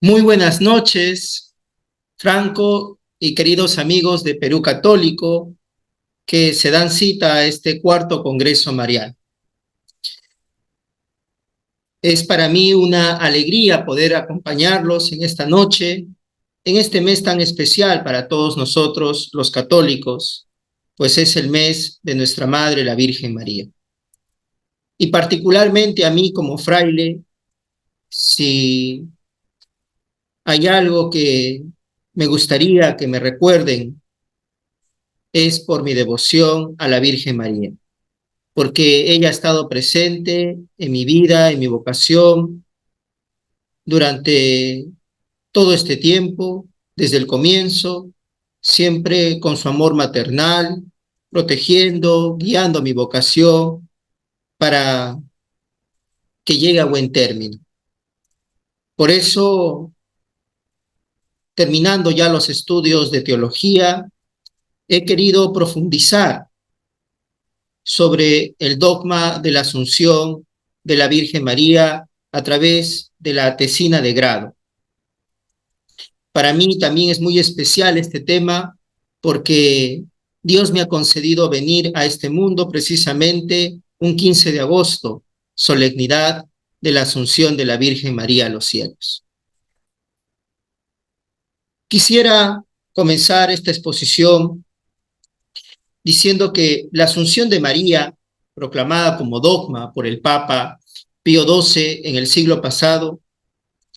Muy buenas noches, Franco y queridos amigos de Perú Católico que se dan cita a este cuarto Congreso Mariano. Es para mí una alegría poder acompañarlos en esta noche, en este mes tan especial para todos nosotros los católicos, pues es el mes de nuestra Madre, la Virgen María. Y particularmente a mí como fraile, si hay algo que me gustaría que me recuerden es por mi devoción a la Virgen María, porque ella ha estado presente en mi vida, en mi vocación, durante todo este tiempo, desde el comienzo, siempre con su amor maternal, protegiendo, guiando mi vocación para que llegue a buen término. Por eso, terminando ya los estudios de teología, he querido profundizar sobre el dogma de la Asunción de la Virgen María a través de la tesina de grado. Para mí también es muy especial este tema porque Dios me ha concedido venir a este mundo precisamente un 15 de agosto, solemnidad de la Asunción de la Virgen María a los cielos. Quisiera comenzar esta exposición diciendo que la Asunción de María, proclamada como dogma por el Papa Pío XII en el siglo pasado,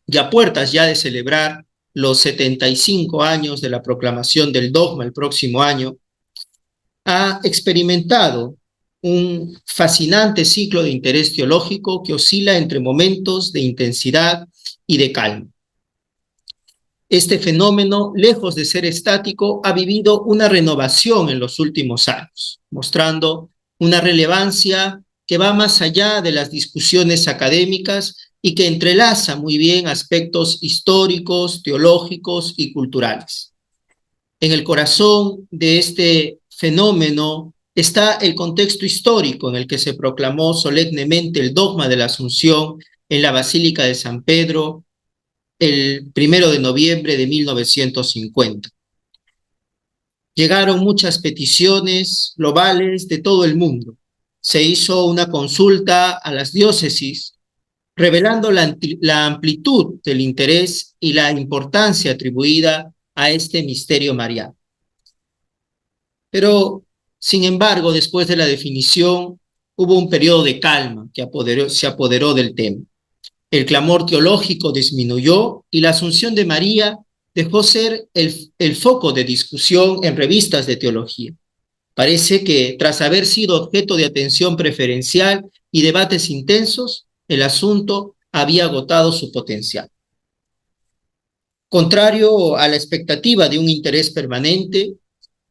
y a puertas ya de celebrar los 75 años de la proclamación del dogma el próximo año, ha experimentado un fascinante ciclo de interés teológico que oscila entre momentos de intensidad y de calma. Este fenómeno, lejos de ser estático, ha vivido una renovación en los últimos años, mostrando una relevancia que va más allá de las discusiones académicas y que entrelaza muy bien aspectos históricos, teológicos y culturales. En el corazón de este fenómeno está el contexto histórico en el que se proclamó solemnemente el dogma de la Asunción en la Basílica de San Pedro el 1 de noviembre de 1950. Llegaron muchas peticiones globales de todo el mundo. Se hizo una consulta a las diócesis, revelando la amplitud del interés y la importancia atribuida a este misterio mariano. Pero, sin embargo, después de la definición, hubo un periodo de calma que se apoderó del tema. El clamor teológico disminuyó y la Asunción de María dejó ser el foco de discusión en revistas de teología. Parece que tras haber sido objeto de atención preferencial y debates intensos, el asunto había agotado su potencial. Contrario a la expectativa de un interés permanente,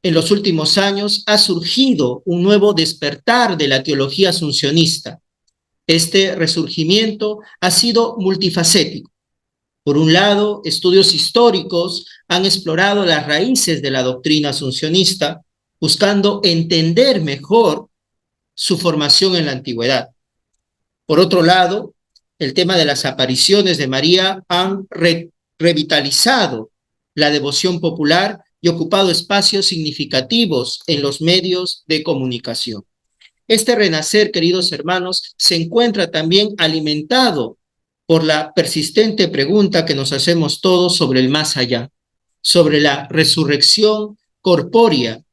en los últimos años ha surgido un nuevo despertar de la teología asuncionista. Este resurgimiento ha sido multifacético. Por un lado, estudios históricos han explorado las raíces de la doctrina asuncionista, buscando entender mejor su formación en la antigüedad. Por otro lado, el tema de las apariciones de María han revitalizado la devoción popular y ocupado espacios significativos en los medios de comunicación. Este renacer, queridos hermanos, se encuentra también alimentado por la persistente pregunta que nos hacemos todos sobre el más allá, sobre la resurrección corpórea,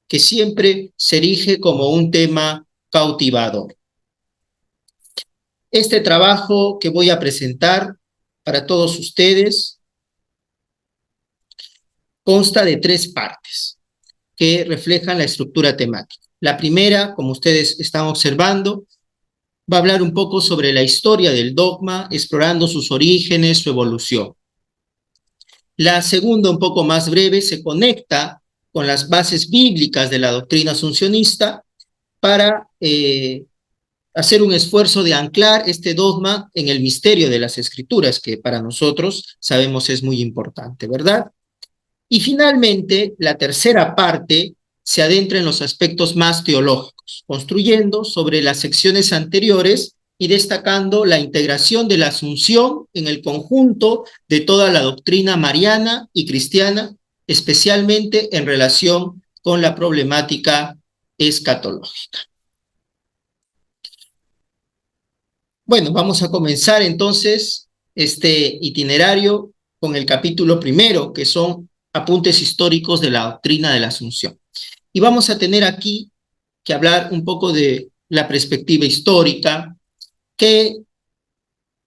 que siempre se erige como un tema cautivador. Este trabajo que voy a presentar para todos ustedes consta de 3 partes que reflejan la estructura temática. La primera, como ustedes están observando, va a hablar un poco sobre la historia del dogma, explorando sus orígenes, su evolución. La segunda, un poco más breve, se conecta con las bases bíblicas de la doctrina asuncionista para hacer un esfuerzo de anclar este dogma en el misterio de las Escrituras, que para nosotros sabemos es muy importante, ¿verdad? Y finalmente, la tercera parte se adentra en los aspectos más teológicos, construyendo sobre las secciones anteriores y destacando la integración de la Asunción en el conjunto de toda la doctrina mariana y cristiana, especialmente en relación con la problemática escatológica. Bueno, vamos a comenzar entonces este itinerario con el capítulo primero, que son apuntes históricos de la doctrina de la Asunción. Y vamos a tener aquí que hablar un poco de la perspectiva histórica, qué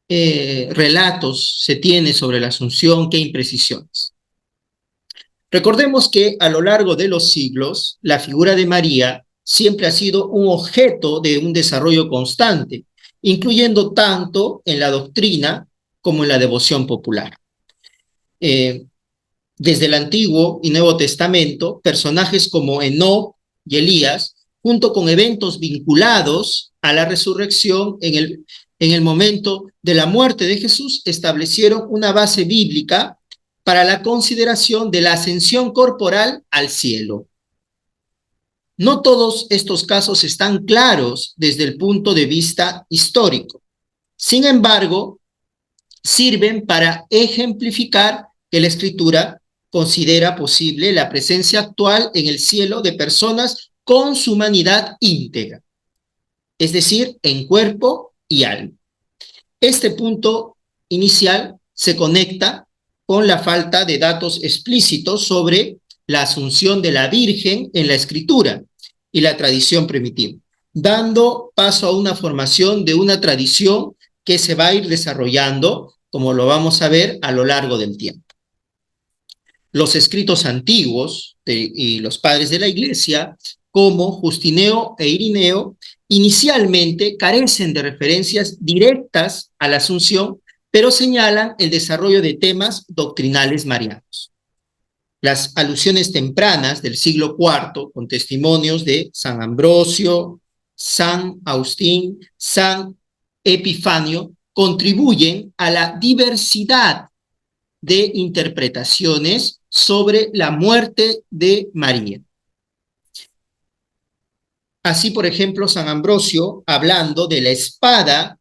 relatos se tiene sobre la Asunción, qué imprecisiones. Recordemos que a lo largo de los siglos, la figura de María siempre ha sido un objeto de un desarrollo constante, incluyendo tanto en la doctrina como en la devoción popular. Desde el Antiguo y Nuevo Testamento, personajes como Enoc y Elías, junto con eventos vinculados a la resurrección en el momento de la muerte de Jesús, establecieron una base bíblica para la consideración de la ascensión corporal al cielo. No todos estos casos están claros desde el punto de vista histórico. Sin embargo, sirven para ejemplificar que la Escritura considera posible la presencia actual en el cielo de personas con su humanidad íntegra, es decir, en cuerpo y alma. Este punto inicial se conecta con la falta de datos explícitos sobre la asunción de la Virgen en la Escritura y la tradición primitiva, dando paso a una formación de una tradición que se va a ir desarrollando, como lo vamos a ver a lo largo del tiempo. Los escritos antiguos y los padres de la Iglesia, como Justineo e Irineo, inicialmente carecen de referencias directas a la Asunción, pero señalan el desarrollo de temas doctrinales marianos. Las alusiones tempranas del siglo IV, con testimonios de San Ambrosio, San Agustín, San Epifanio, contribuyen a la diversidad de interpretaciones sobre la muerte de María. Así, por ejemplo, San Ambrosio, hablando de la espada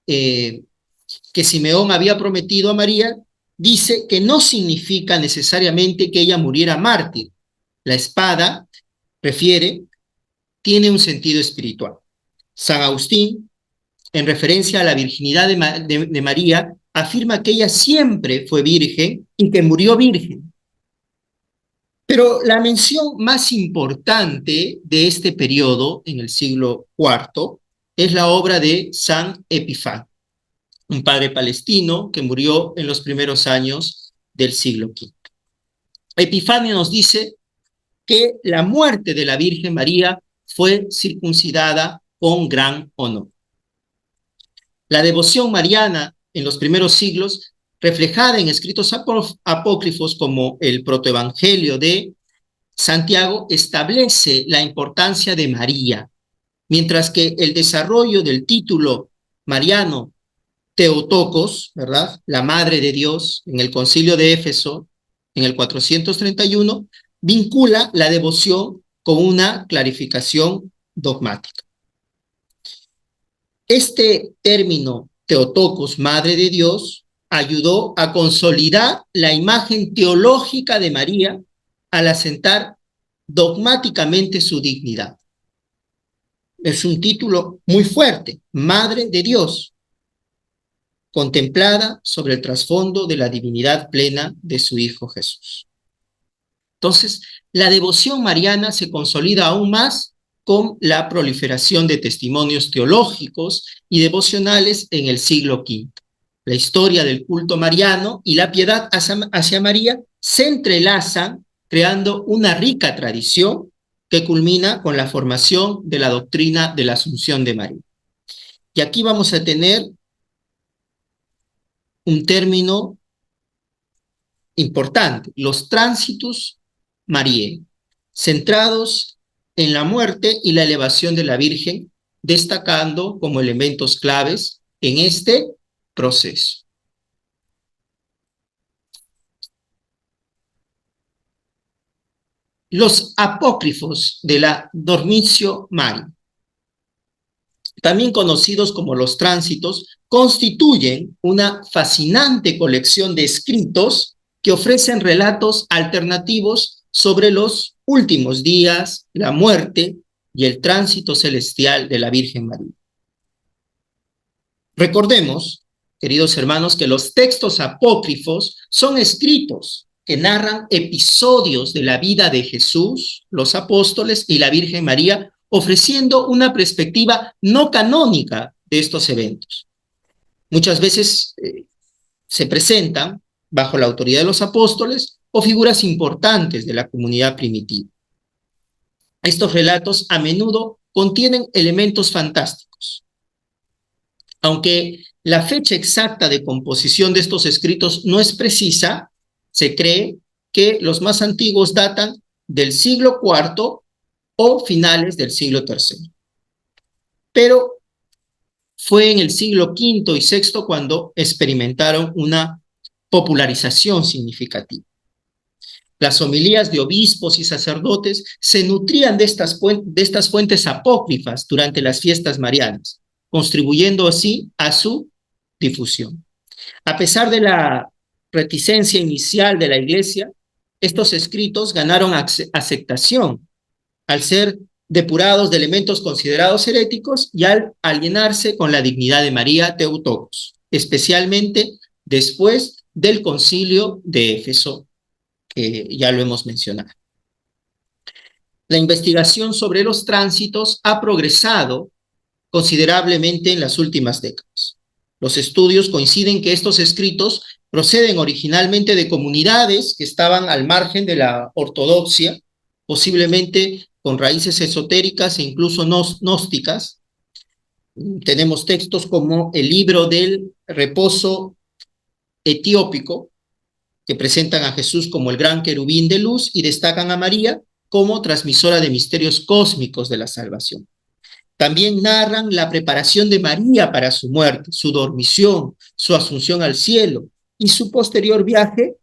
que Simeón había prometido a María, dice que no significa necesariamente que ella muriera mártir. La espada, refiere, tiene un sentido espiritual. San Agustín, en referencia a la virginidad de María, afirma que ella siempre fue virgen y que murió virgen. Pero la mención más importante de este periodo, en el siglo IV, es la obra de San Epifanio, un padre palestino que murió en los primeros años del siglo V. Epifanio nos dice que la muerte de la Virgen María fue circuncidada con gran honor. La devoción mariana en los primeros siglos, reflejada en escritos apócrifos como el protoevangelio de Santiago, establece la importancia de María, mientras que el desarrollo del título mariano Theotokos, ¿verdad?, la Madre de Dios, en el Concilio de Éfeso, en el 431, vincula la devoción con una clarificación dogmática. Este término Theotokos, Madre de Dios, ayudó a consolidar la imagen teológica de María al asentar dogmáticamente su dignidad. Es un título muy fuerte, Madre de Dios, contemplada sobre el trasfondo de la divinidad plena de su Hijo Jesús. Entonces, la devoción mariana se consolida aún más con la proliferación de testimonios teológicos y devocionales en el siglo V. La historia del culto mariano y la piedad hacia María se entrelazan, creando una rica tradición que culmina con la formación de la doctrina de la Asunción de María. Y aquí vamos a tener un término importante, los tránsitos marianos, centrados en la muerte y la elevación de la Virgen, destacando como elementos claves en este proceso. Los apócrifos de la Dormitio Mari. también conocidos como los tránsitos, constituyen una fascinante colección de escritos que ofrecen relatos alternativos sobre los últimos días, la muerte y el tránsito celestial de la Virgen María. Recordemos, queridos hermanos, que los textos apócrifos son escritos que narran episodios de la vida de Jesús, los apóstoles y la Virgen María, ofreciendo una perspectiva no canónica de estos eventos. Muchas veces se presentan bajo la autoridad de los apóstoles o figuras importantes de la comunidad primitiva. Estos relatos a menudo contienen elementos fantásticos. Aunque la fecha exacta de composición de estos escritos no es precisa, se cree que los más antiguos datan del siglo IV o finales del siglo III. Pero fue en el siglo V y VI cuando experimentaron una popularización significativa. Las homilías de obispos y sacerdotes se nutrían de estas fuentes apócrifas durante las fiestas marianas, contribuyendo así a su difusión. A pesar de la reticencia inicial de la Iglesia, estos escritos ganaron aceptación al ser depurados de elementos considerados heréticos y al alienarse con la dignidad de María Teotocos, especialmente después del Concilio de Éfeso, que ya lo hemos mencionado. La investigación sobre los tránsitos ha progresado considerablemente en las últimas décadas. Los estudios coinciden que estos escritos proceden originalmente de comunidades que estaban al margen de la ortodoxia, posiblemente con raíces esotéricas e incluso gnósticas. Tenemos textos como el libro del reposo etiópico, que presentan a Jesús como el gran querubín de luz y destacan a María como transmisora de misterios cósmicos de la salvación. También narran la preparación de María para su muerte, su dormición, su asunción al cielo y su posterior viaje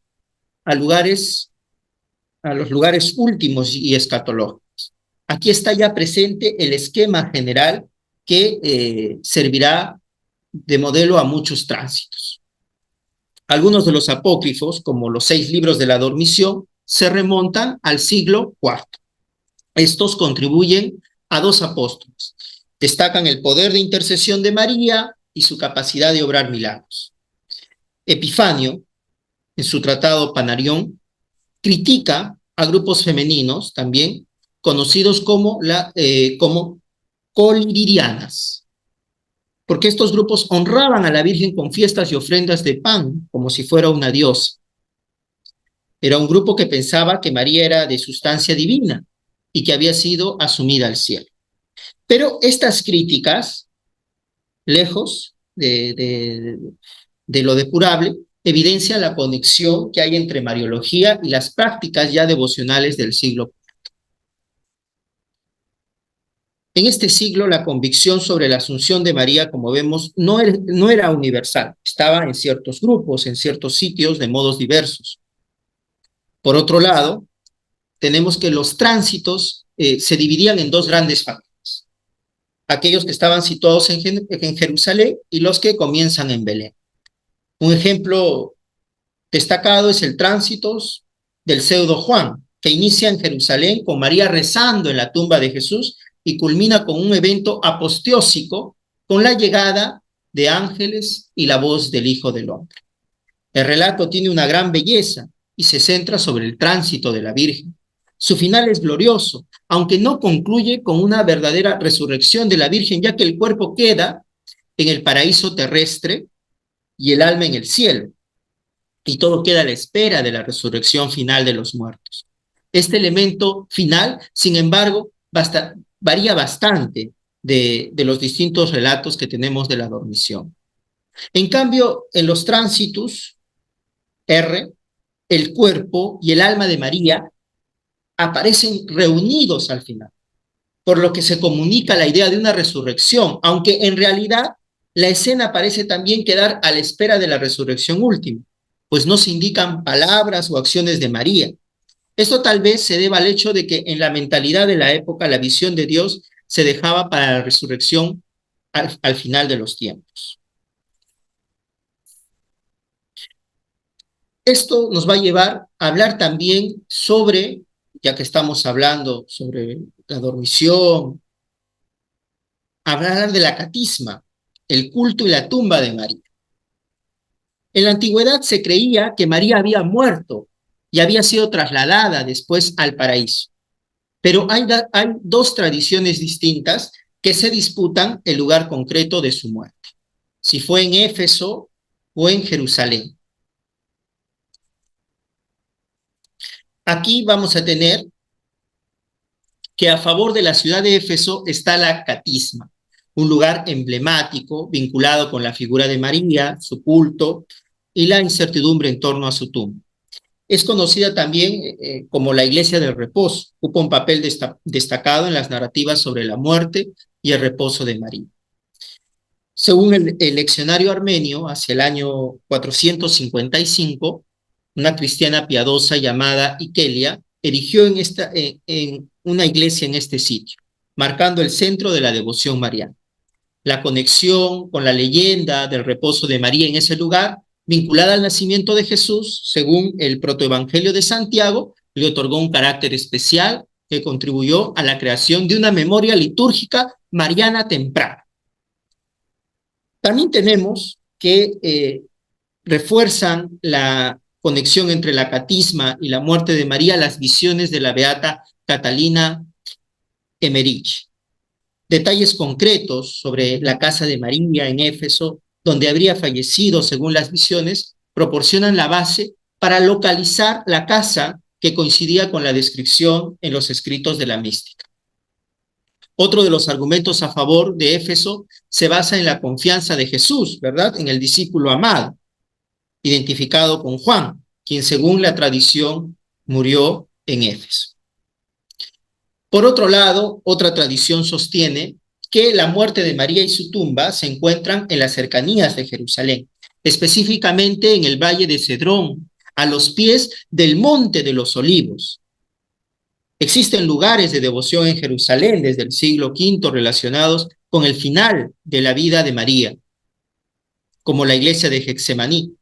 a los lugares últimos y escatológicos. Aquí está ya presente el esquema general que servirá de modelo a muchos tránsitos. Algunos de los apócrifos, como los 6 libros de la dormición, se remontan al siglo IV. Estos contribuyen a 2 apóstoles. Destacan el poder de intercesión de María y su capacidad de obrar milagros. Epifanio, en su tratado Panarión, critica a grupos femeninos también, conocidos como colirianas, porque estos grupos honraban a la Virgen con fiestas y ofrendas de pan, como si fuera una diosa. Era un grupo que pensaba que María era de sustancia divina y que había sido asumida al cielo. Pero estas críticas, lejos de lo depurable, evidencian la conexión que hay entre Mariología y las prácticas ya devocionales del siglo. En este siglo, la convicción sobre la asunción de María, como vemos, no era universal. Estaba en ciertos grupos, en ciertos sitios, de modos diversos. Por otro lado, tenemos que los tránsitos se dividían en 2 grandes familias. Aquellos que estaban situados en Jerusalén y los que comienzan en Belén. Un ejemplo destacado es el tránsito del pseudo Juan, que inicia en Jerusalén con María rezando en la tumba de Jesús y culmina con un evento aposteósico con la llegada de ángeles y la voz del Hijo del Hombre. El relato tiene una gran belleza y se centra sobre el tránsito de la Virgen. Su final es glorioso, aunque no concluye con una verdadera resurrección de la Virgen, ya que el cuerpo queda en el paraíso terrestre y el alma en el cielo, y todo queda a la espera de la resurrección final de los muertos. Este elemento final, sin embargo, varía bastante de los distintos relatos que tenemos de la dormición. En cambio, en los tránsitos, el cuerpo y el alma de María aparecen reunidos al final, por lo que se comunica la idea de una resurrección, aunque en realidad la escena parece también quedar a la espera de la resurrección última, pues no se indican palabras o acciones de María. Esto tal vez se deba al hecho de que en la mentalidad de la época la visión de Dios se dejaba para la resurrección al final de los tiempos. Esto nos va a llevar a hablar también sobre, ya que estamos hablando sobre la dormición, hablar de la catisma, el culto y la tumba de María. En la antigüedad se creía que María había muerto y había sido trasladada después al paraíso. Pero hay dos tradiciones distintas que se disputan el lugar concreto de su muerte, si fue en Éfeso o en Jerusalén. Aquí vamos a tener que a favor de la ciudad de Éfeso está la catisma, un lugar emblemático vinculado con la figura de María, su culto y la incertidumbre en torno a su tumba. Es conocida también como la Iglesia del Reposo, ocupa un papel destacado en las narrativas sobre la muerte y el reposo de María. Según el leccionario armenio, hacia el año 455, una cristiana piadosa llamada Ikelia erigió en una iglesia en este sitio, marcando el centro de la devoción mariana. La conexión con la leyenda del reposo de María en ese lugar, vinculada al nacimiento de Jesús, según el protoevangelio de Santiago, le otorgó un carácter especial que contribuyó a la creación de una memoria litúrgica mariana temprana. También tenemos que refuerzan la conexión entre la catisma y la muerte de María las visiones de la beata Catalina Emmerich. Detalles concretos sobre la casa de María en Éfeso, donde habría fallecido según las visiones, proporcionan la base para localizar la casa que coincidía con la descripción en los escritos de la mística. Otro de los argumentos a favor de Éfeso se basa en la confianza de Jesús, ¿verdad? En el discípulo amado, identificado con Juan, quien según la tradición murió en Éfeso. Por otro lado, otra tradición sostiene que la muerte de María y su tumba se encuentran en las cercanías de Jerusalén, específicamente en el valle de Cedrón, a los pies del Monte de los Olivos. Existen lugares de devoción en Jerusalén desde el siglo V relacionados con el final de la vida de María, como la iglesia de Getsemaní.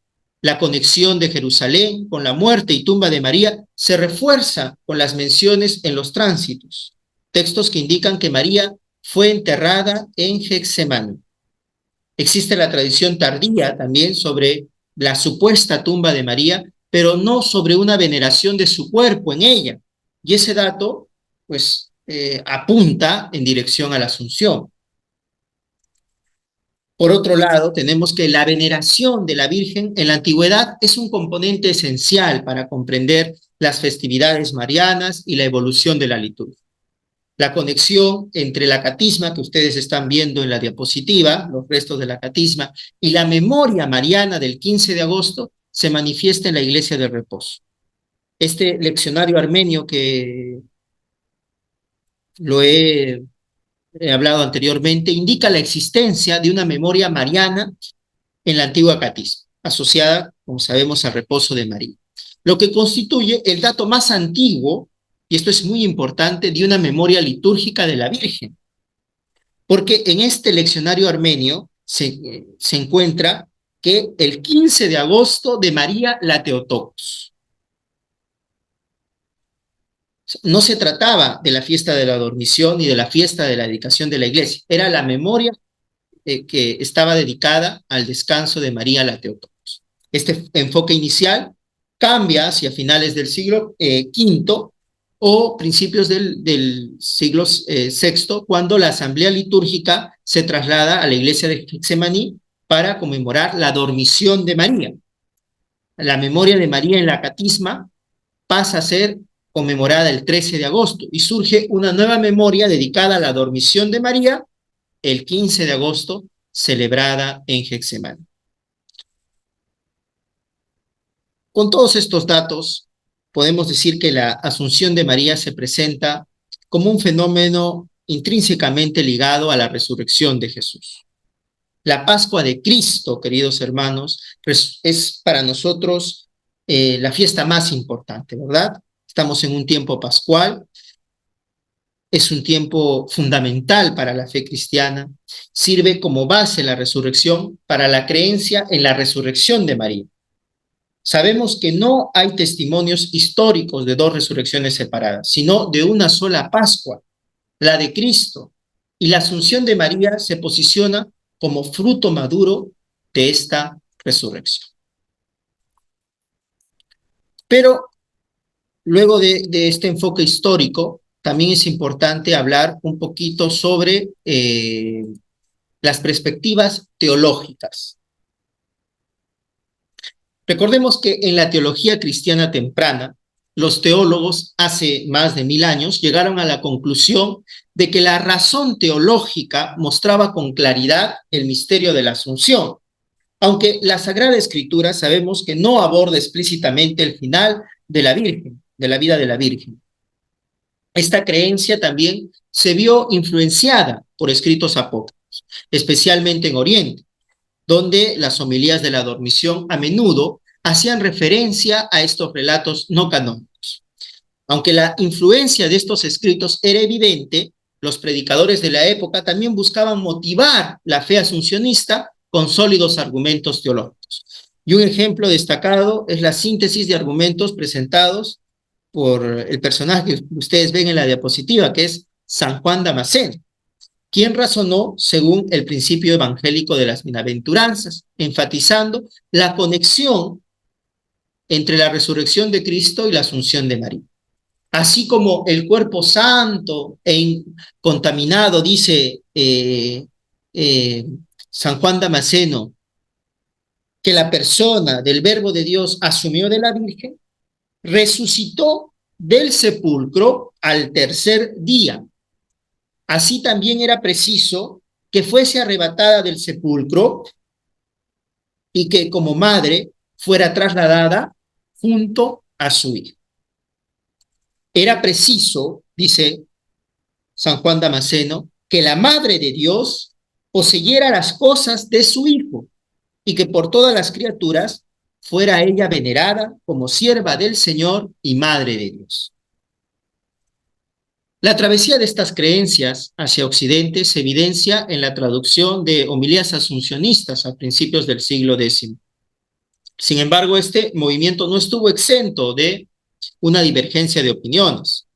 La conexión de Jerusalén con la muerte y tumba de María se refuerza con las menciones en los tránsitos, textos que indican que María fue enterrada en Getsemaní. Existe la tradición tardía también sobre la supuesta tumba de María, pero no sobre una veneración de su cuerpo en ella. Y ese dato, pues, apunta en dirección a la Asunción. Por otro lado, tenemos que la veneración de la Virgen en la antigüedad es un componente esencial para comprender las festividades marianas y la evolución de la liturgia. La conexión entre la catisma que ustedes están viendo en la diapositiva, los restos de la catisma, y la memoria mariana del 15 de agosto se manifiesta en la Iglesia del Reposo. Este leccionario armenio que lo he hablado anteriormente indica la existencia de una memoria mariana en la antigua catisma, asociada, como sabemos, al reposo de María, lo que constituye el dato más antiguo, y esto es muy importante, de una memoria litúrgica de la Virgen, porque en este leccionario armenio se encuentra que el 15 de agosto de María la Theotokos. No se trataba de la fiesta de la dormición ni de la fiesta de la dedicación de la iglesia, era la memoria que estaba dedicada al descanso de María la Theotokos. Este enfoque inicial cambia hacia finales del siglo V o principios del siglo VI, cuando la asamblea litúrgica se traslada a la iglesia de Getsemaní para conmemorar la dormición de María. La memoria de María en la catisma pasa a ser conmemorada el 13 de agosto y surge una nueva memoria dedicada a la dormición de María el 15 de agosto, celebrada en Getsemaní. Con todos estos datos, podemos decir que la Asunción de María se presenta como un fenómeno intrínsecamente ligado a la resurrección de Jesús. La Pascua de Cristo, queridos hermanos, es para nosotros la fiesta más importante, ¿verdad? Estamos en un tiempo pascual. es un tiempo fundamental para la fe cristiana, sirve como base la resurrección para la creencia en la resurrección de María. Sabemos que no hay testimonios históricos de dos resurrecciones separadas, sino de una sola Pascua, la de Cristo, y la asunción de María se posiciona como fruto maduro de esta resurrección. Pero luego de este enfoque histórico, también es importante hablar un poquito sobre las perspectivas teológicas. Recordemos que en la teología cristiana temprana, los teólogos hace más de 1000 años llegaron a la conclusión de que la razón teológica mostraba con claridad el misterio de la Asunción, aunque la Sagrada Escritura sabemos que no aborda explícitamente el final de la Virgen, de la vida de la Virgen. Esta creencia también se vio influenciada por escritos apócrifos, especialmente en Oriente, donde las homilías de la dormición a menudo hacían referencia a estos relatos no canónicos. Aunque la influencia de estos escritos era evidente, los predicadores de la época también buscaban motivar la fe asuncionista con sólidos argumentos teológicos. Y un ejemplo destacado es la síntesis de argumentos presentados por el personaje que ustedes ven en la diapositiva, que es San Juan Damasceno, quien razonó según el principio evangélico de las bienaventuranzas, enfatizando la conexión entre la resurrección de Cristo y la asunción de María. Así como el cuerpo santo e incontaminado, dice San Juan Damasceno, que la persona del Verbo de Dios asumió de la Virgen, resucitó del sepulcro al tercer día. Así también era preciso que fuese arrebatada del sepulcro y que como madre fuera trasladada junto a su hijo. Era preciso, dice San Juan Damasceno, que la Madre de Dios poseyera las cosas de su Hijo y que por todas las criaturas fuera ella venerada como sierva del Señor y Madre de Dios. La travesía de estas creencias hacia Occidente se evidencia en la traducción de homilías asuncionistas a principios del siglo X. Sin embargo, este movimiento no estuvo exento de una divergencia de opiniones,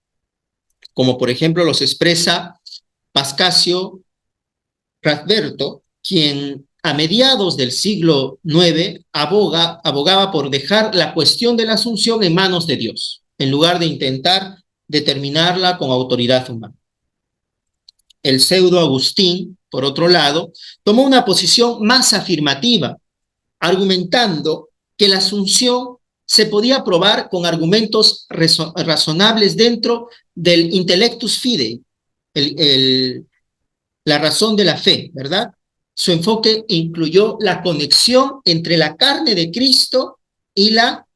como por ejemplo los expresa Pascasio Radberto, quien a mediados del siglo IX abogaba por dejar la cuestión de la asunción en manos de Dios, en lugar de intentar determinarla con autoridad humana. El pseudo Agustín, por otro lado, tomó una posición más afirmativa, argumentando que la asunción se podía probar con argumentos razonables dentro del intellectus fidei, la razón de la fe, ¿verdad? Su enfoque incluyó la conexión entre la carne de Cristo y la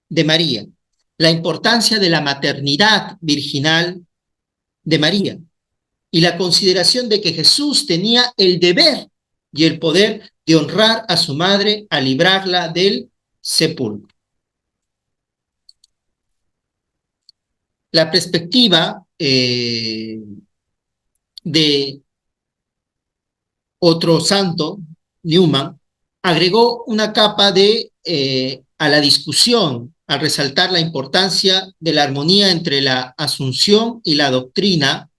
de María, la importancia de la maternidad virginal de María y la consideración de que Jesús tenía el deber y el poder de honrar a su madre al librarla del sepulcro. La perspectiva de otro santo, Newman, agregó una capa a la discusión al resaltar la importancia de la armonía entre la asunción y la doctrina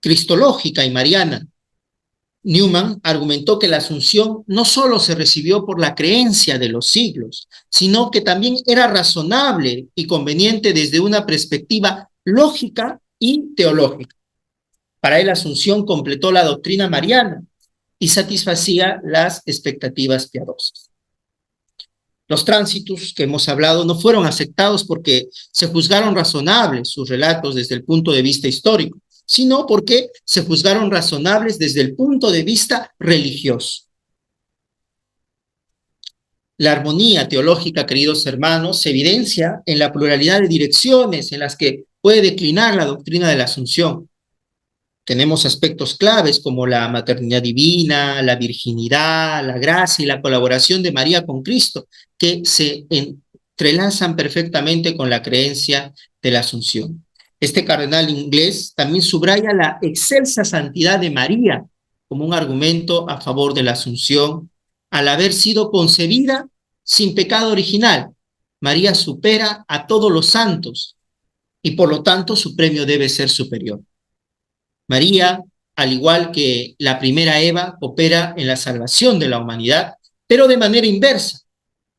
cristológica y mariana. Newman argumentó que la asunción no solo se recibió por la creencia de los siglos, sino que también era razonable y conveniente desde una perspectiva lógica y teológica. Para él, la asunción completó la doctrina mariana y satisfacía las expectativas piadosas. Los tránsitos que hemos hablado no fueron aceptados porque se juzgaron razonables sus relatos desde el punto de vista histórico, sino porque se juzgaron razonables desde el punto de vista religioso. La armonía teológica, queridos hermanos, se evidencia en la pluralidad de direcciones en las que puede declinar la doctrina de la Asunción. Tenemos aspectos claves como la maternidad divina, la virginidad, la gracia y la colaboración de María con Cristo, que se entrelazan perfectamente con la creencia de la Asunción. Este cardenal inglés también subraya la excelsa santidad de María como un argumento a favor de la Asunción, al haber sido concebida sin pecado original. María supera a todos los santos y por lo tanto su premio debe ser superior. María, al igual que la primera Eva, opera en la salvación de la humanidad, pero de manera inversa,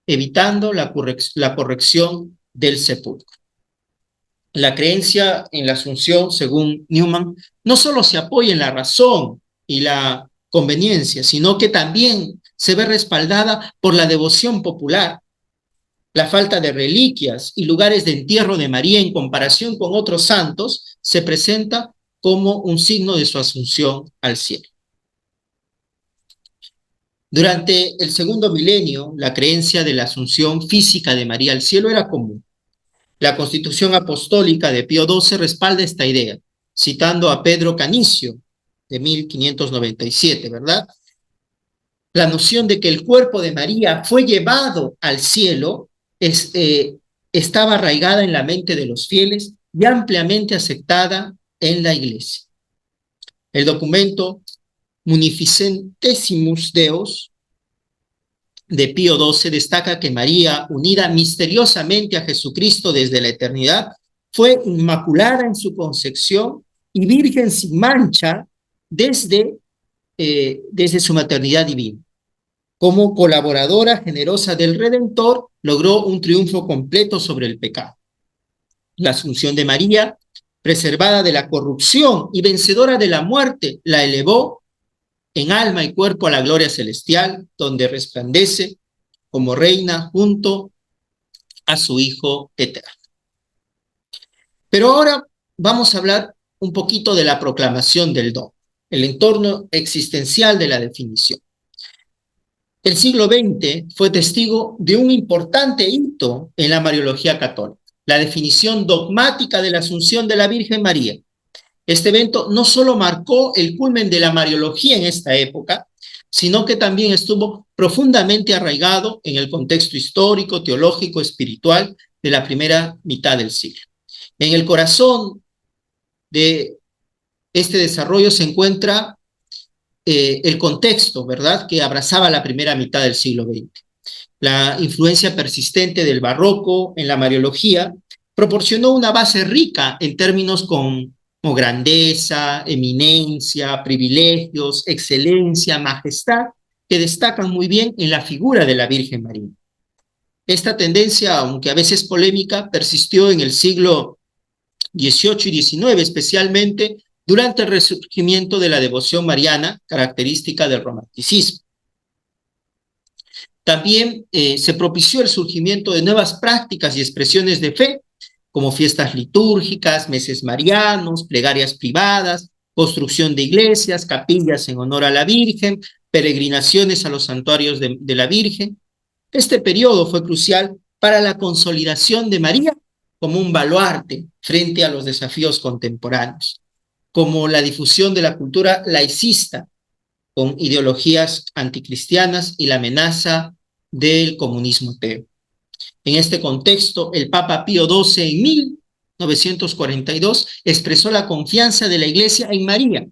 evitando la corrección del sepulcro. La creencia en la Asunción, según Newman, no solo se apoya en la razón y la conveniencia, sino que también se ve respaldada por la devoción popular. La falta de reliquias y lugares de entierro de María en comparación con otros santos se presenta como un signo de su asunción al cielo. Durante el segundo milenio, la creencia de la asunción física de María al cielo era común. La Constitución Apostólica de Pío XII respalda esta idea, citando a Pedro Canicio, de 1597, ¿verdad? La noción de que el cuerpo de María fue llevado al cielo estaba arraigada en la mente de los fieles y ampliamente aceptada en la Iglesia. El documento Munificentissimus Deus de Pío XII destaca que María, unida misteriosamente a Jesucristo desde la eternidad, fue inmaculada en su concepción y virgen sin mancha desde su maternidad divina. Como colaboradora generosa del Redentor, logró un triunfo completo sobre el pecado. La Asunción de María, preservada de la corrupción y vencedora de la muerte, la elevó en alma y cuerpo a la gloria celestial, donde resplandece como reina junto a su Hijo eterno. Pero ahora vamos a hablar un poquito de la proclamación del don, el entorno existencial de la definición. El siglo XX fue testigo de un importante hito en la Mariología católica, la definición dogmática de la Asunción de la Virgen María. Este evento no solo marcó el culmen de la Mariología en esta época, sino que también estuvo profundamente arraigado en el contexto histórico, teológico, espiritual de la primera mitad del siglo. En el corazón de este desarrollo se encuentra el contexto, ¿verdad?, que abrazaba la primera mitad del siglo XX. La influencia persistente del barroco en la Mariología proporcionó una base rica en términos como grandeza, eminencia, privilegios, excelencia, majestad, que destacan muy bien en la figura de la Virgen María. Esta tendencia, aunque a veces polémica, persistió en el siglo XVIII y XIX, especialmente durante el resurgimiento de la devoción mariana, característica del romanticismo. También se propició el surgimiento de nuevas prácticas y expresiones de fe, como fiestas litúrgicas, meses marianos, plegarias privadas, construcción de iglesias, capillas en honor a la Virgen, peregrinaciones a los santuarios de la Virgen. Este periodo fue crucial para la consolidación de María como un baluarte frente a los desafíos contemporáneos, como la difusión de la cultura laicista con ideologías anticristianas y la amenaza del comunismo ateo. En este contexto, el Papa Pío XII en 1942 expresó la confianza de la Iglesia en María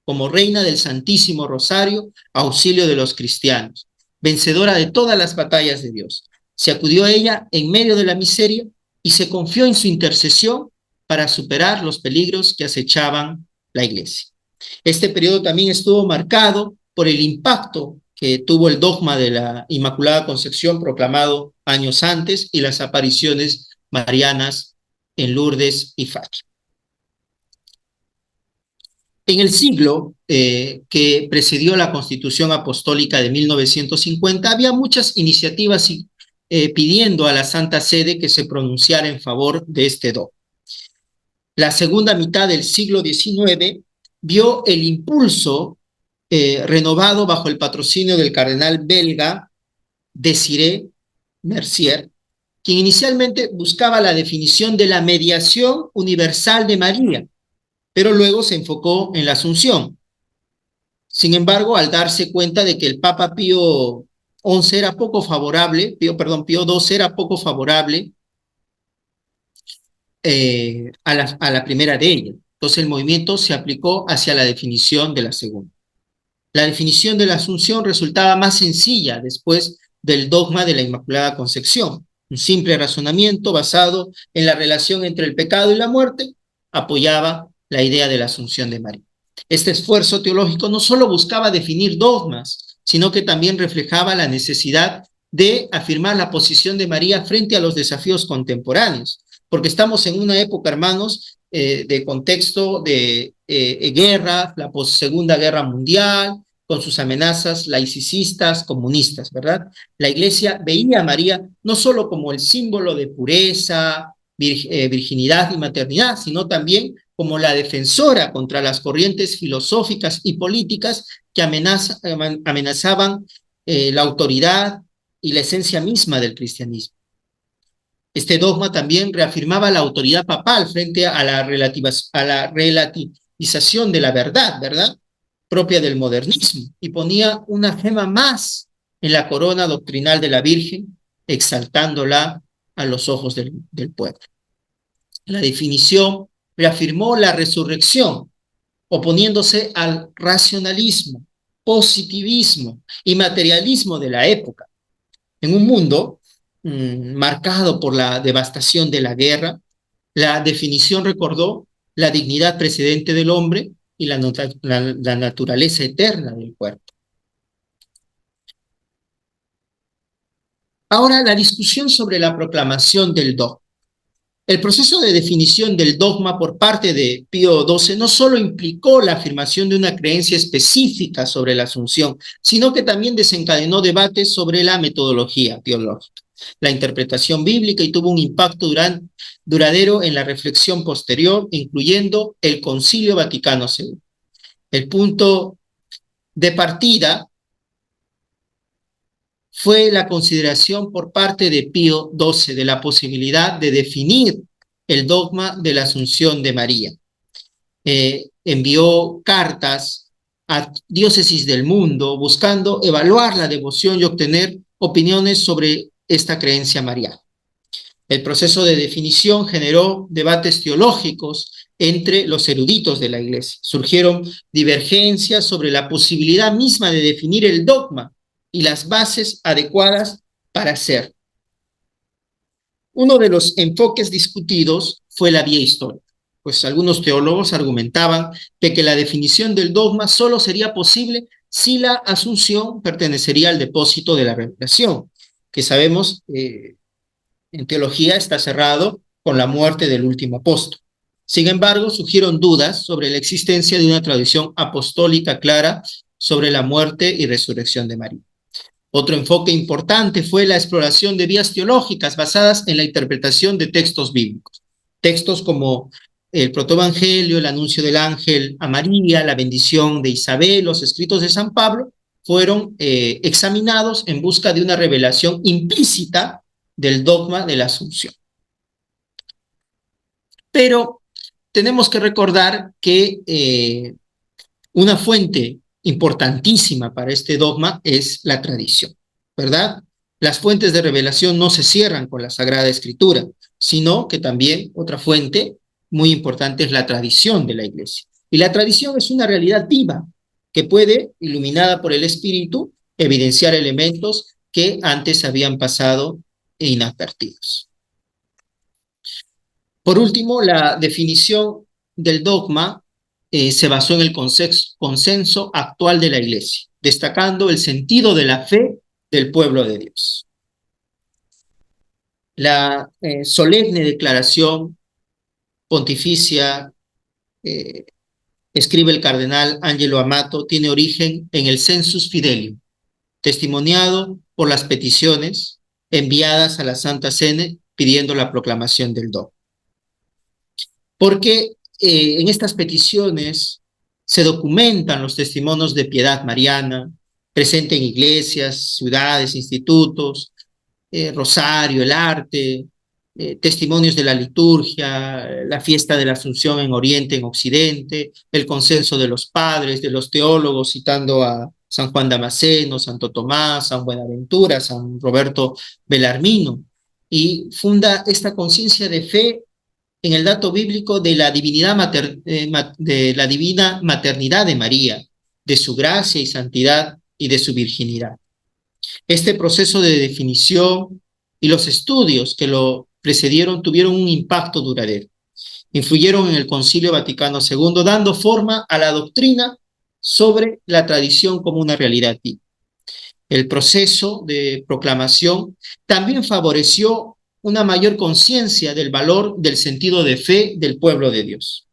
como reina del Santísimo Rosario, auxilio de los cristianos, vencedora de todas las batallas de Dios. Se acudió a ella en medio de la miseria y se confió en su intercesión para superar los peligros que acechaban la Iglesia. Este periodo también estuvo marcado por el impacto que tuvo el dogma de la Inmaculada Concepción proclamado años antes y las apariciones marianas en Lourdes y Fátima. En el siglo que precedió la Constitución Apostólica de 1950, había muchas iniciativas pidiendo a la Santa Sede que se pronunciara en favor de este dogma. La segunda mitad del siglo XIX vio el impulso renovado bajo el patrocinio del cardenal belga Désiré Mercier, quien inicialmente buscaba la definición de la mediación universal de María, pero luego se enfocó en la Asunción. Sin embargo, al darse cuenta de que el Papa Pío XI era poco favorable, Pío XII era poco favorable a la primera de ellas. Entonces el movimiento se aplicó hacia la definición de la segunda. La definición de la Asunción resultaba más sencilla después del dogma de la Inmaculada Concepción. Un simple razonamiento basado en la relación entre el pecado y la muerte apoyaba la idea de la Asunción de María. Este esfuerzo teológico no solo buscaba definir dogmas, sino que también reflejaba la necesidad de afirmar la posición de María frente a los desafíos contemporáneos, porque estamos en una época, hermanos, de contexto de guerra, la Segunda Guerra Mundial, con sus amenazas laicistas, comunistas, ¿verdad? La Iglesia veía a María no solo como el símbolo de pureza, virginidad y maternidad, sino también como la defensora contra las corrientes filosóficas y políticas que amenazaban la autoridad y la esencia misma del cristianismo. Este dogma también reafirmaba la autoridad papal frente a la relativización de la verdad, ¿verdad?, propia del modernismo, y ponía una gema más en la corona doctrinal de la Virgen, exaltándola a los ojos del pueblo. La definición reafirmó la resurrección, oponiéndose al racionalismo, positivismo y materialismo de la época. En un mundo marcado por la devastación de la guerra, la definición recordó la dignidad precedente del hombre y la naturaleza eterna del cuerpo. Ahora, la discusión sobre la proclamación del dogma. El proceso de definición del dogma por parte de Pío XII no solo implicó la afirmación de una creencia específica sobre la Asunción, sino que también desencadenó debates sobre la metodología teológica, la interpretación bíblica, y tuvo un impacto duradero en la reflexión posterior, incluyendo el Concilio Vaticano II. El punto de partida fue la consideración por parte de Pío XII de la posibilidad de definir el dogma de la Asunción de María. Envió cartas a diócesis del mundo buscando evaluar la devoción y obtener opiniones sobre esta creencia mariana. El proceso de definición generó debates teológicos entre los eruditos de la Iglesia. Surgieron divergencias sobre la posibilidad misma de definir el dogma y las bases adecuadas para hacerlo. Uno de los enfoques discutidos fue la vía histórica, pues algunos teólogos argumentaban de que la definición del dogma solo sería posible si la Asunción pertenecería al depósito de la revelación, que sabemos en teología está cerrado con la muerte del último apóstol. Sin embargo, surgieron dudas sobre la existencia de una tradición apostólica clara sobre la muerte y resurrección de María. Otro enfoque importante fue la exploración de vías teológicas basadas en la interpretación de textos bíblicos. Textos como el protoevangelio, el anuncio del ángel a María, la bendición de Isabel, los escritos de San Pablo, fueron examinados en busca de una revelación implícita del dogma de la Asunción. Pero tenemos que recordar que una fuente importantísima para este dogma es la tradición, ¿verdad? Las fuentes de revelación no se cierran con la Sagrada Escritura, sino que también otra fuente muy importante es la tradición de la Iglesia. Y la tradición es una realidad viva que puede, iluminada por el Espíritu, evidenciar elementos que antes habían pasado inadvertidos. Por último, la definición del dogma se basó en el consenso actual de la Iglesia, destacando el sentido de la fe del pueblo de Dios. La solemne declaración pontificia, escribe el cardenal Angelo Amato, tiene origen en el Sensus Fidelium, testimoniado por las peticiones enviadas a la Santa Sede pidiendo la proclamación del dogma. Porque en estas peticiones se documentan los testimonios de piedad mariana, presente en iglesias, ciudades, institutos, rosario, el arte, testimonios de la liturgia, la fiesta de la Asunción en Oriente, en Occidente, el consenso de los padres, de los teólogos, citando a San Juan Damasceno, Santo Tomás, San Buenaventura, San Roberto Belarmino, y funda esta conciencia de fe en el dato bíblico de la de la divina maternidad de María, de su gracia y santidad y de su virginidad. Este proceso de definición y los estudios que lo precedieron tuvieron un impacto duradero. Influyeron en el Concilio Vaticano II, dando forma a la doctrina sobre la tradición como una realidad viva. El proceso de proclamación también favoreció una mayor conciencia del valor del sentido de fe del pueblo de Dios.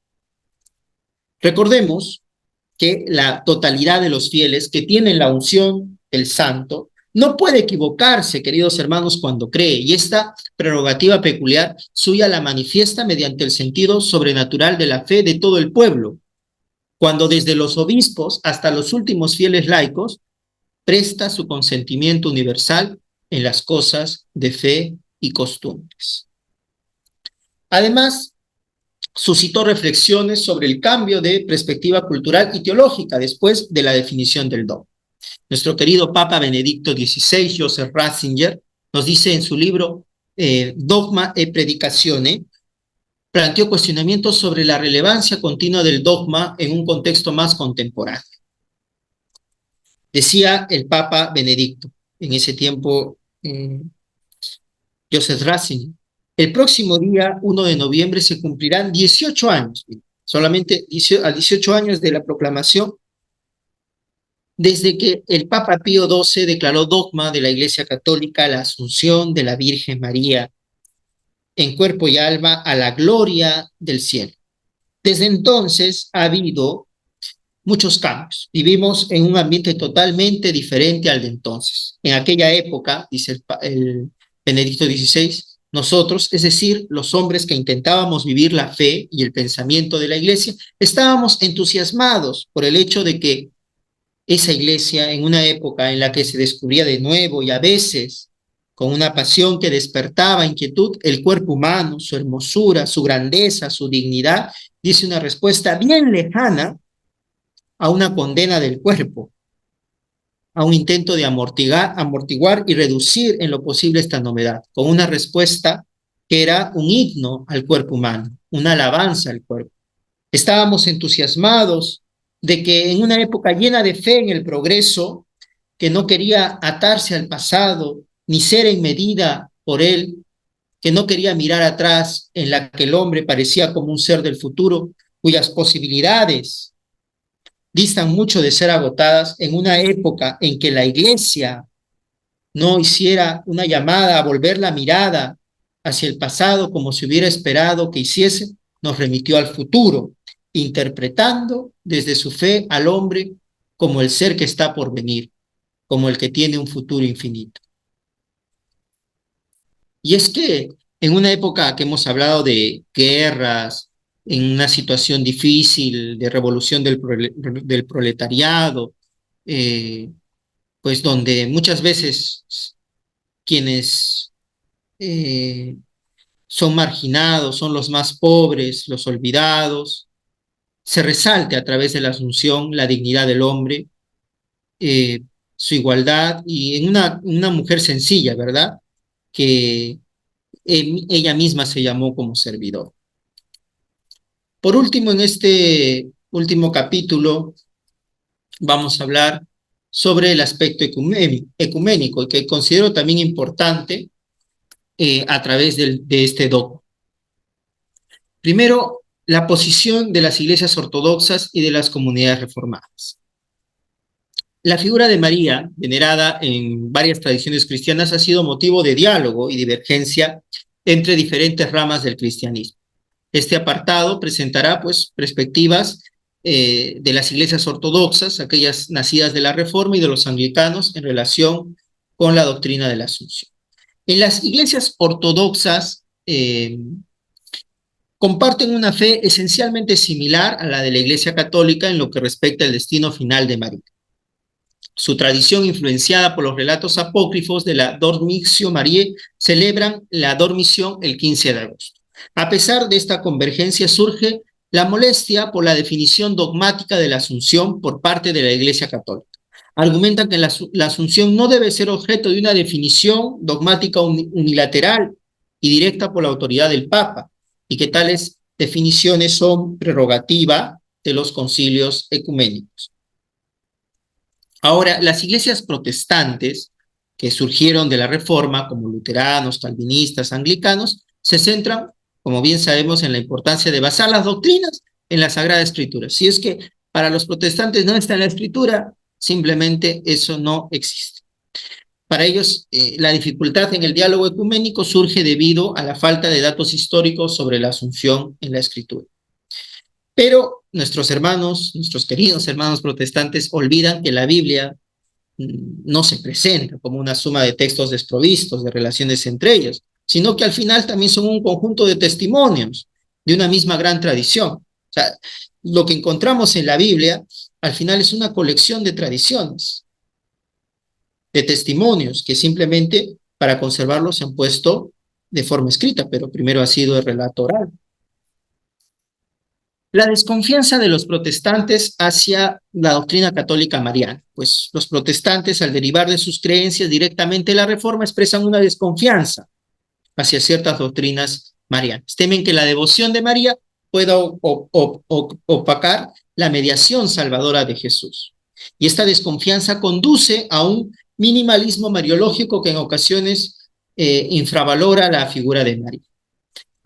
Recordemos que la totalidad de los fieles que tienen la unción del santo no puede equivocarse, queridos hermanos, cuando cree, y esta prerrogativa peculiar suya la manifiesta mediante el sentido sobrenatural de la fe de todo el pueblo, cuando desde los obispos hasta los últimos fieles laicos presta su consentimiento universal en las cosas de fe y costumbres. Además, suscitó reflexiones sobre el cambio de perspectiva cultural y teológica después de la definición del dogma. Nuestro querido Papa Benedicto XVI, Joseph Ratzinger, nos dice en su libro Dogma e Predicazione, planteó cuestionamientos sobre la relevancia continua del dogma en un contexto más contemporáneo. Decía el Papa Benedicto, en ese tiempo, Joseph Ratzinger, el próximo día 1 de noviembre se cumplirán 18 años, solamente a 18 años de la proclamación, desde que el Papa Pío XII declaró dogma de la Iglesia Católica la asunción de la Virgen María en cuerpo y alma a la gloria del cielo. Desde entonces ha habido muchos cambios. Vivimos en un ambiente totalmente diferente al de entonces. En aquella época, dice el Benedicto XVI, nosotros, es decir, los hombres que intentábamos vivir la fe y el pensamiento de la Iglesia, estábamos entusiasmados por el hecho de que esa Iglesia, en una época en la que se descubría de nuevo y a veces con una pasión que despertaba inquietud, el cuerpo humano, su hermosura, su grandeza, su dignidad, dice una respuesta bien lejana a una condena del cuerpo, a un intento de amortiguar y reducir en lo posible esta novedad, con una respuesta que era un himno al cuerpo humano, una alabanza al cuerpo. Estábamos entusiasmados de que en una época llena de fe en el progreso, que no quería atarse al pasado, ni ser en medida por él, que no quería mirar atrás, en la que el hombre parecía como un ser del futuro, cuyas posibilidades distan mucho de ser agotadas, en una época en que la Iglesia no hiciera una llamada a volver la mirada hacia el pasado como se hubiera esperado que hiciese, nos remitió al futuro, interpretando desde su fe al hombre como el ser que está por venir, como el que tiene un futuro infinito. Y es que en una época que hemos hablado de guerras, en una situación difícil de revolución del proletariado, pues donde muchas veces quienes son marginados, son los más pobres, los olvidados, se resalte a través de la asunción la dignidad del hombre, su igualdad, y en una mujer sencilla, ¿verdad? Que ella misma se llamó como servidor. Por último, en este último capítulo, vamos a hablar sobre el aspecto ecuménico, que considero también importante a través de este dogma. Primero, la posición de las iglesias ortodoxas y de las comunidades reformadas. La figura de María, venerada en varias tradiciones cristianas, ha sido motivo de diálogo y divergencia entre diferentes ramas del cristianismo. Este apartado presentará pues perspectivas de las iglesias ortodoxas, aquellas nacidas de la Reforma, y de los anglicanos en relación con la doctrina de la Asunción. En las iglesias ortodoxas comparten una fe esencialmente similar a la de la Iglesia Católica en lo que respecta al destino final de María. Su tradición, influenciada por los relatos apócrifos de la Dormitio Mariae, celebran la Dormición el 15 de agosto. A pesar de esta convergencia, surge la molestia por la definición dogmática de la Asunción por parte de la Iglesia Católica. Argumentan que la Asunción no debe ser objeto de una definición dogmática unilateral y directa por la autoridad del Papa, y que tales definiciones son prerrogativa de los concilios ecuménicos. Ahora, las iglesias protestantes que surgieron de la Reforma, como luteranos, calvinistas, anglicanos, se centran, como bien sabemos, en la importancia de basar las doctrinas en la Sagrada Escritura. Si es que para los protestantes no está en la Escritura, simplemente eso no existe. Para ellos, la dificultad en el diálogo ecuménico surge debido a la falta de datos históricos sobre la Asunción en la Escritura. Pero nuestros queridos hermanos protestantes, olvidan que la Biblia no se presenta como una suma de textos desprovistos de relaciones entre ellos, sino que al final también son un conjunto de testimonios de una misma gran tradición. O sea, lo que encontramos en la Biblia al final es una colección de tradiciones, de testimonios que simplemente para conservarlos se han puesto de forma escrita, pero primero ha sido el relato oral. La desconfianza de los protestantes hacia la doctrina católica mariana, pues los protestantes, al derivar de sus creencias directamente de la Reforma, expresan una desconfianza hacia ciertas doctrinas marianas. Temen que la devoción de María pueda opacar la mediación salvadora de Jesús. Y esta desconfianza conduce a un minimalismo mariológico que en ocasiones infravalora la figura de María.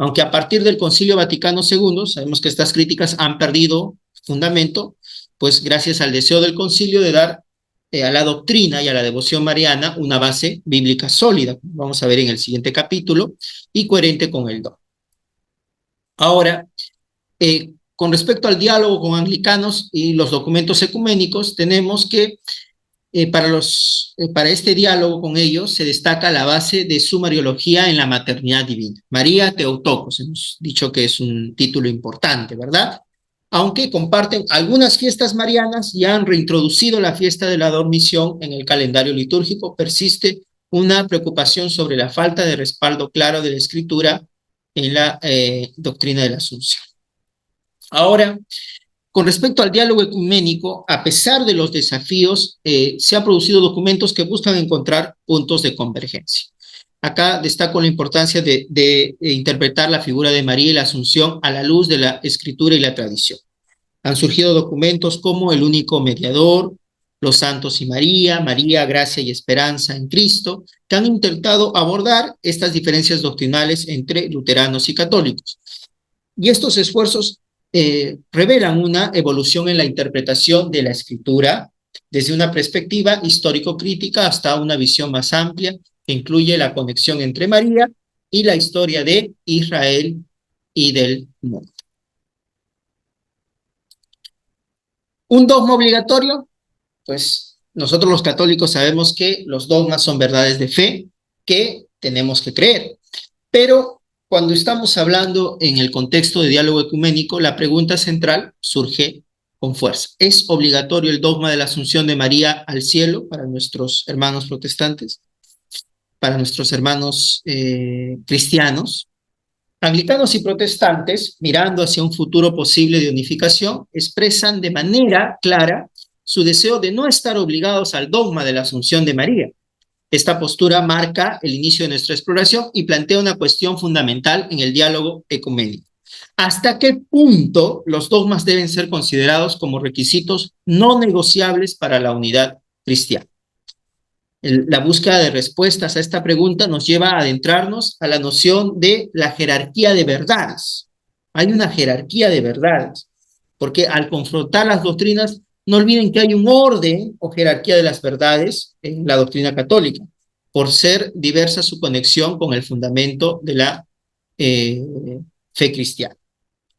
Aunque a partir del Concilio Vaticano II, sabemos que estas críticas han perdido fundamento, pues gracias al deseo del concilio de dar a la doctrina y a la devoción mariana una base bíblica sólida, vamos a ver en el siguiente capítulo, y coherente con el dogma. Ahora, con respecto al diálogo con anglicanos y los documentos ecuménicos, tenemos que para este diálogo con ellos se destaca la base de su mariología en la maternidad divina. María Theotokos, hemos dicho que es un título importante, ¿verdad? Aunque comparten algunas fiestas marianas y han reintroducido la fiesta de la dormición en el calendario litúrgico, persiste una preocupación sobre la falta de respaldo claro de la Escritura en la doctrina de la Asunción. Ahora, con respecto al diálogo ecuménico, a pesar de los desafíos, se han producido documentos que buscan encontrar puntos de convergencia. Acá destaco la importancia de interpretar la figura de María y la Asunción a la luz de la Escritura y la tradición. Han surgido documentos como El único mediador, Los santos y María, María, gracia y esperanza en Cristo, que han intentado abordar estas diferencias doctrinales entre luteranos y católicos. Y estos esfuerzos revelan una evolución en la interpretación de la Escritura desde una perspectiva histórico-crítica hasta una visión más amplia que incluye la conexión entre María y la historia de Israel y del mundo. ¿Un dogma obligatorio? Pues nosotros los católicos sabemos que los dogmas son verdades de fe que tenemos que creer, pero cuando estamos hablando en el contexto de diálogo ecuménico, la pregunta central surge con fuerza. ¿Es obligatorio el dogma de la Asunción de María al cielo para nuestros hermanos protestantes, para nuestros hermanos cristianos? Anglicanos y protestantes, mirando hacia un futuro posible de unificación, expresan de manera clara su deseo de no estar obligados al dogma de la Asunción de María. Esta postura marca el inicio de nuestra exploración y plantea una cuestión fundamental en el diálogo ecuménico. ¿Hasta qué punto los dogmas deben ser considerados como requisitos no negociables para la unidad cristiana? La búsqueda de respuestas a esta pregunta nos lleva a adentrarnos a la noción de la jerarquía de verdades. Hay una jerarquía de verdades, porque al confrontar las doctrinas, no olviden que hay un orden o jerarquía de las verdades en la doctrina católica, por ser diversa su conexión con el fundamento de la fe cristiana.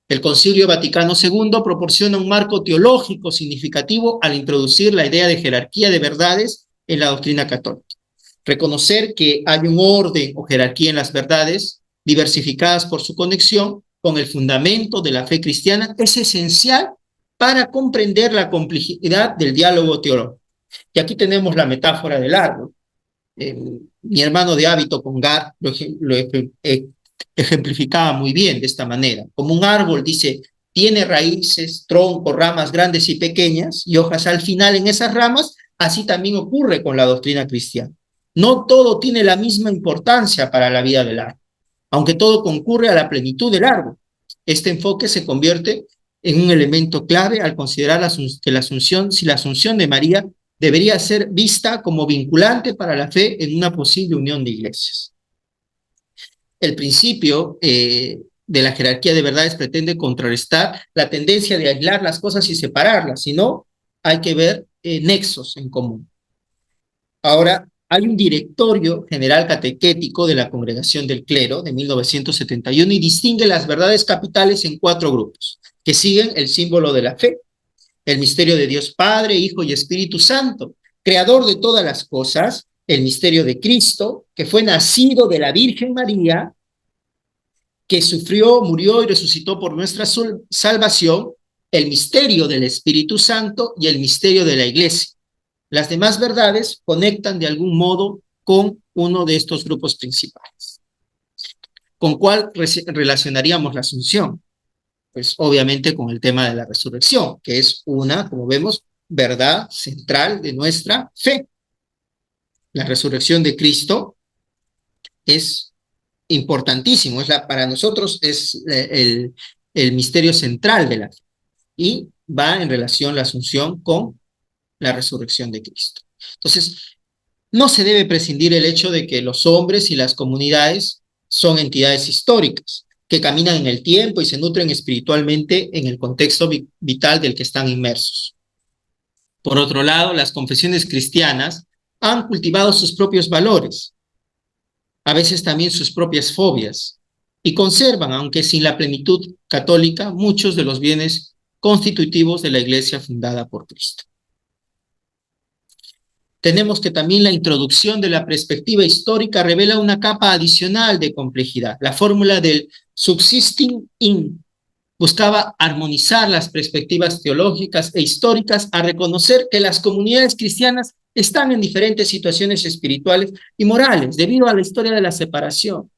El Concilio Vaticano II proporciona un marco teológico significativo al introducir la idea de jerarquía de verdades en la doctrina católica. Reconocer que hay un orden o jerarquía en las verdades, diversificadas por su conexión con el fundamento de la fe cristiana, es esencial para comprender la complejidad del diálogo teológico. Y aquí tenemos la metáfora del árbol. Mi hermano de hábito Congar lo ejemplificaba muy bien de esta manera. Como un árbol, dice, tiene raíces, troncos, ramas grandes y pequeñas y hojas al final en esas ramas, así también ocurre con la doctrina cristiana. No todo tiene la misma importancia para la vida del árbol. aunque todo concurre a la plenitud del árbol. Este enfoque se convierte en un elemento clave al considerar que la asunción de María debería ser vista como vinculante para la fe en una posible unión de iglesias. El principio de la jerarquía de verdades pretende contrarrestar la tendencia de aislar las cosas y separarlas, sino hay que ver nexos en común. Ahora, hay un directorio general catequético de la Congregación del Clero de 1971 y distingue las verdades capitales en 4 grupos, que siguen el símbolo de la fe: el misterio de Dios Padre, Hijo y Espíritu Santo, creador de todas las cosas; el misterio de Cristo, que fue nacido de la Virgen María, que sufrió, murió y resucitó por nuestra salvación; el misterio del Espíritu Santo y el misterio de la Iglesia. Las demás verdades conectan de algún modo con uno de estos grupos principales. ¿Con cuál relacionaríamos la Asunción? Pues obviamente con el tema de la resurrección, que es una, como vemos, verdad central de nuestra fe. La resurrección de Cristo es importantísimo, para nosotros es el misterio central de la fe, y va en relación la Asunción con la resurrección de Cristo. Entonces, no se debe prescindir el hecho de que los hombres y las comunidades son entidades históricas, que caminan en el tiempo y se nutren espiritualmente en el contexto vital del que están inmersos. Por otro lado, las confesiones cristianas han cultivado sus propios valores, a veces también sus propias fobias, y conservan, aunque sin la plenitud católica, muchos de los bienes constitutivos de la Iglesia fundada por Cristo. Tenemos que también la introducción de la perspectiva histórica revela una capa adicional de complejidad. La fórmula del subsisting in buscaba armonizar las perspectivas teológicas e históricas a reconocer que las comunidades cristianas están en diferentes situaciones espirituales y morales debido a la historia de la separación.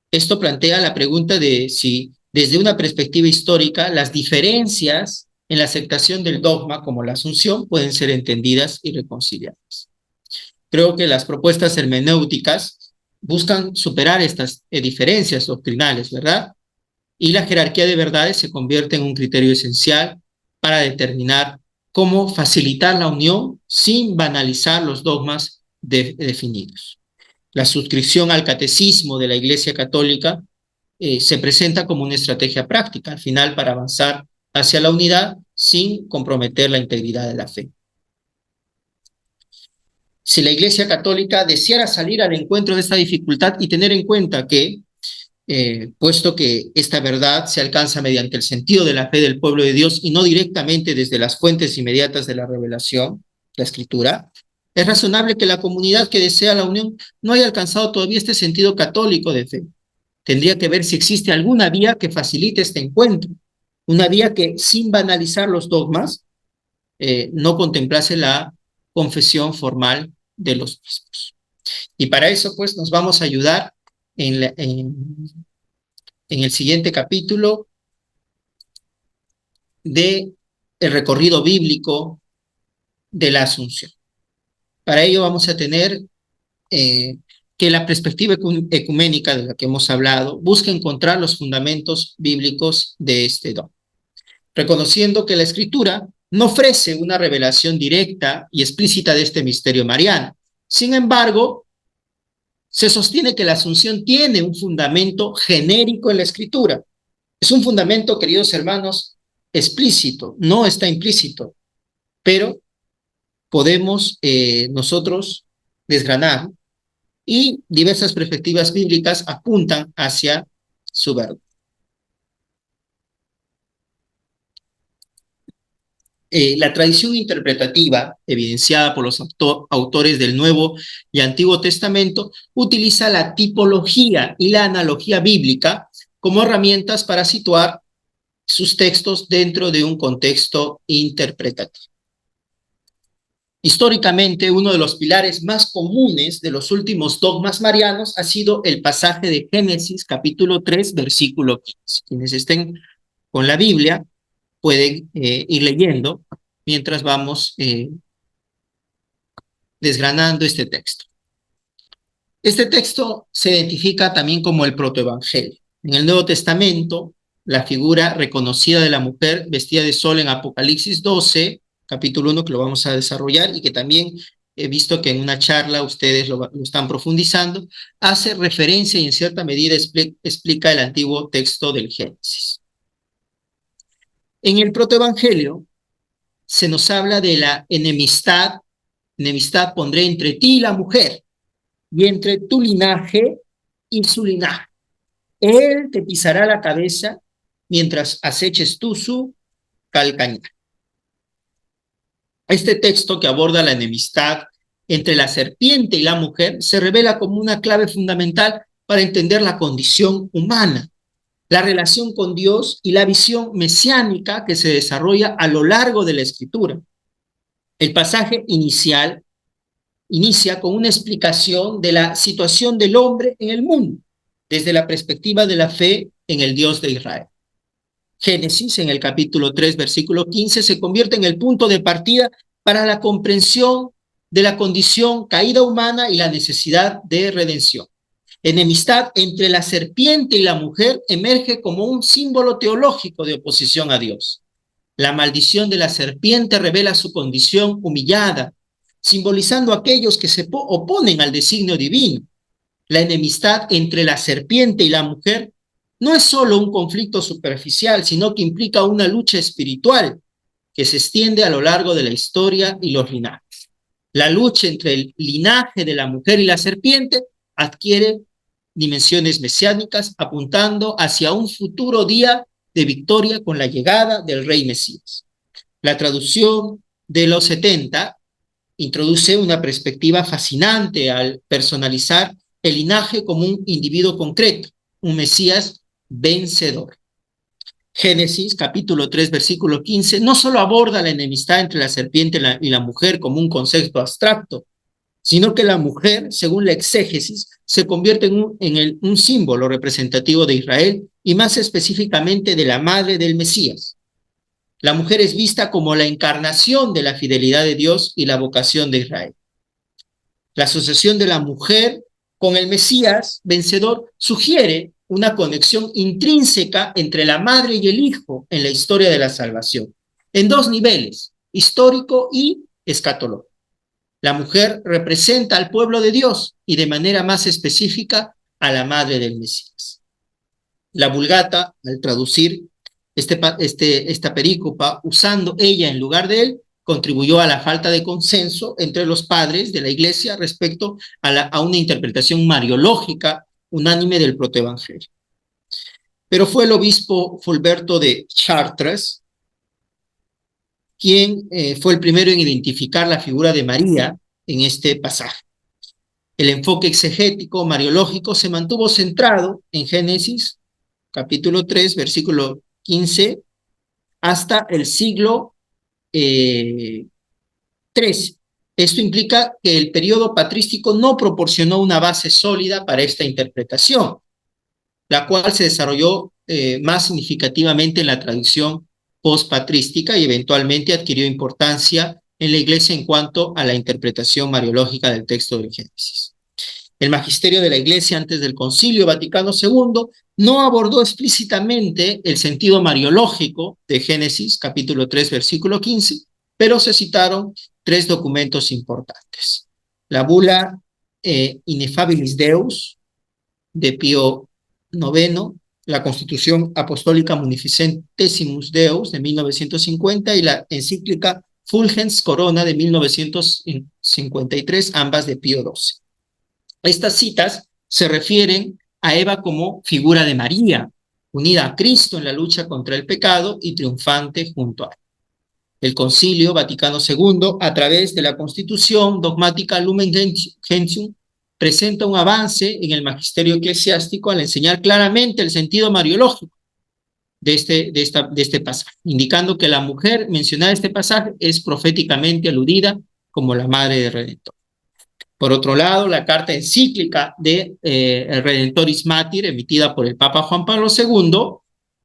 Esto plantea la pregunta de si, desde una perspectiva histórica, las diferencias en la aceptación del dogma como la Asunción pueden ser entendidas y reconciliadas. Creo que las propuestas hermenéuticas buscan superar estas diferencias doctrinales, ¿verdad? Y la jerarquía de verdades se convierte en un criterio esencial para determinar cómo facilitar la unión sin banalizar los dogmas definidos. La suscripción al catecismo de la Iglesia Católica se presenta como una estrategia práctica, al final, para avanzar hacia la unidad sin comprometer la integridad de la fe. Si la Iglesia Católica deseara salir al encuentro de esta dificultad y tener en cuenta que, puesto que esta verdad se alcanza mediante el sentido de la fe del pueblo de Dios y no directamente desde las fuentes inmediatas de la revelación, la Escritura, es razonable que la comunidad que desea la unión no haya alcanzado todavía este sentido católico de fe. Tendría que ver si existe alguna vía que facilite este encuentro, una vía que, sin banalizar los dogmas, no contemplase la confesión formal de los mismos. Y para eso, pues, nos vamos a ayudar en el siguiente capítulo de el recorrido bíblico de la Asunción. Para ello vamos a tener que la perspectiva ecuménica de la que hemos hablado busca encontrar los fundamentos bíblicos de este don, reconociendo que la Escritura no ofrece una revelación directa y explícita de este misterio mariano. Sin embargo, se sostiene que la Asunción tiene un fundamento genérico en la Escritura. Es un fundamento, queridos hermanos, explícito, no está implícito, pero podemos nosotros desgranar, y diversas perspectivas bíblicas apuntan hacia su verdad. La tradición interpretativa, evidenciada por los autores del Nuevo y Antiguo Testamento, utiliza la tipología y la analogía bíblica como herramientas para situar sus textos dentro de un contexto interpretativo. Históricamente, uno de los pilares más comunes de los últimos dogmas marianos ha sido el pasaje de Génesis, capítulo 3, versículo 15. Quienes estén con la Biblia pueden ir leyendo mientras vamos desgranando este texto. Este texto se identifica también como el protoevangelio. En el Nuevo Testamento, la figura reconocida de la mujer vestida de sol en Apocalipsis 12, capítulo 1, que lo vamos a desarrollar y que también he visto que en una charla ustedes lo están profundizando, hace referencia y en cierta medida explica el antiguo texto del Génesis. En el protoevangelio se nos habla de la enemistad pondré entre ti y la mujer, y entre tu linaje y su linaje. Él te pisará la cabeza mientras aceches tú su calcañar. Este texto que aborda la enemistad entre la serpiente y la mujer se revela como una clave fundamental para entender la condición humana, la relación con Dios y la visión mesiánica que se desarrolla a lo largo de la Escritura. El pasaje inicia con una explicación de la situación del hombre en el mundo, desde la perspectiva de la fe en el Dios de Israel. Génesis, en el capítulo 3, versículo 15, se convierte en el punto de partida para la comprensión de la condición caída humana y la necesidad de redención. Enemistad entre la serpiente y la mujer emerge como un símbolo teológico de oposición a Dios. La maldición de la serpiente revela su condición humillada, simbolizando a aquellos que se oponen al designio divino. La enemistad entre la serpiente y la mujer no es solo un conflicto superficial, sino que implica una lucha espiritual que se extiende a lo largo de la historia y los linajes. La lucha entre el linaje de la mujer y la serpiente adquiere dimensiones mesiánicas, apuntando hacia un futuro día de victoria con la llegada del rey Mesías. La traducción de los 70 introduce una perspectiva fascinante al personalizar el linaje como un individuo concreto, un Mesías vencedor. Génesis, capítulo 3, versículo 15, no solo aborda la enemistad entre la serpiente y la mujer como un concepto abstracto, sino que la mujer, según la exégesis, se convierte en un símbolo representativo de Israel y más específicamente de la madre del Mesías. La mujer es vista como la encarnación de la fidelidad de Dios y la vocación de Israel. La asociación de la mujer con el Mesías vencedor sugiere una conexión intrínseca entre la madre y el hijo en la historia de la salvación, en dos niveles, histórico y escatológico. La mujer representa al pueblo de Dios y de manera más específica a la madre del Mesías. La Vulgata, al traducir esta perícopa, usando ella en lugar de él, contribuyó a la falta de consenso entre los padres de la Iglesia respecto a una interpretación mariológica unánime del protoevangelio. Pero fue el obispo Fulberto de Chartres quien fue el primero en identificar la figura de María en este pasaje. El enfoque exegético mariológico se mantuvo centrado en Génesis, capítulo 3, versículo 15, hasta el siglo XIII. Esto implica que el periodo patrístico no proporcionó una base sólida para esta interpretación, la cual se desarrolló más significativamente en la tradición postpatrística y eventualmente adquirió importancia en la Iglesia en cuanto a la interpretación mariológica del texto del Génesis. El magisterio de la Iglesia antes del Concilio Vaticano II no abordó explícitamente el sentido mariológico de Génesis, capítulo 3, versículo 15, pero se citaron tres documentos importantes. La bula Ineffabilis Deus, de Pío IX, la Constitución Apostólica Munificentissimus Deus, de 1950, y la encíclica Fulgens Corona, de 1953, ambas de Pío XII. Estas citas se refieren a Eva como figura de María, unida a Cristo en la lucha contra el pecado y triunfante junto a él. El Concilio Vaticano II, a través de la Constitución Dogmática Lumen Gentium, presenta un avance en el magisterio eclesiástico al enseñar claramente el sentido mariológico de este pasaje, indicando que la mujer mencionada en este pasaje es proféticamente aludida como la madre del Redentor. Por otro lado, la carta encíclica de Redentoris Mater, emitida por el Papa Juan Pablo II,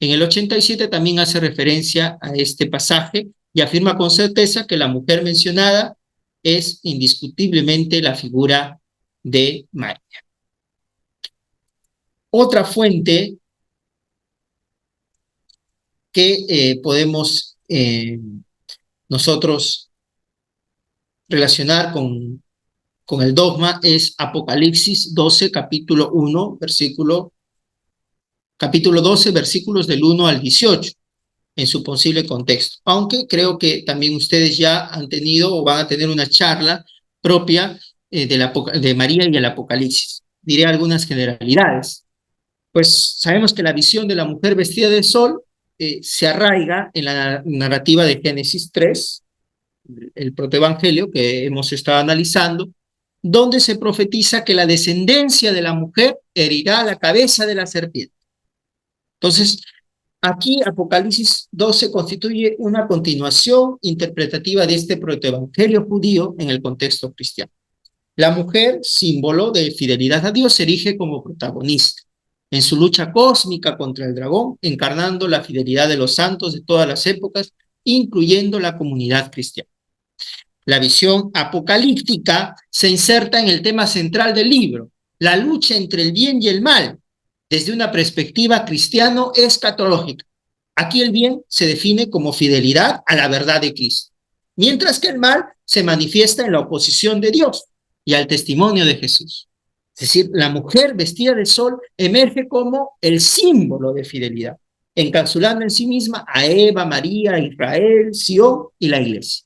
en el 87 también hace referencia a este pasaje y afirma con certeza que la mujer mencionada es indiscutiblemente la figura de María. Otra fuente que podemos nosotros relacionar con el dogma es Apocalipsis 12, capítulo 12, versículos del 1 al 18, en su posible contexto. Aunque creo que también ustedes ya han tenido o van a tener una charla propia de María y el Apocalipsis. Diré algunas generalidades. Pues sabemos que la visión de la mujer vestida de sol se arraiga en la narrativa de Génesis 3, el protoevangelio que hemos estado analizando, donde se profetiza que la descendencia de la mujer herirá la cabeza de la serpiente. Entonces, aquí Apocalipsis 12 constituye una continuación interpretativa de este protoevangelio judío en el contexto cristiano. La mujer, símbolo de fidelidad a Dios, se erige como protagonista en su lucha cósmica contra el dragón, encarnando la fidelidad de los santos de todas las épocas, incluyendo la comunidad cristiana. La visión apocalíptica se inserta en el tema central del libro, la lucha entre el bien y el mal, desde una perspectiva cristiano-escatológica. Aquí el bien se define como fidelidad a la verdad de Cristo, mientras que el mal se manifiesta en la oposición de Dios y al testimonio de Jesús. Es decir, la mujer vestida de sol emerge como el símbolo de fidelidad, encapsulando en sí misma a Eva, María, Israel, Sión y la iglesia.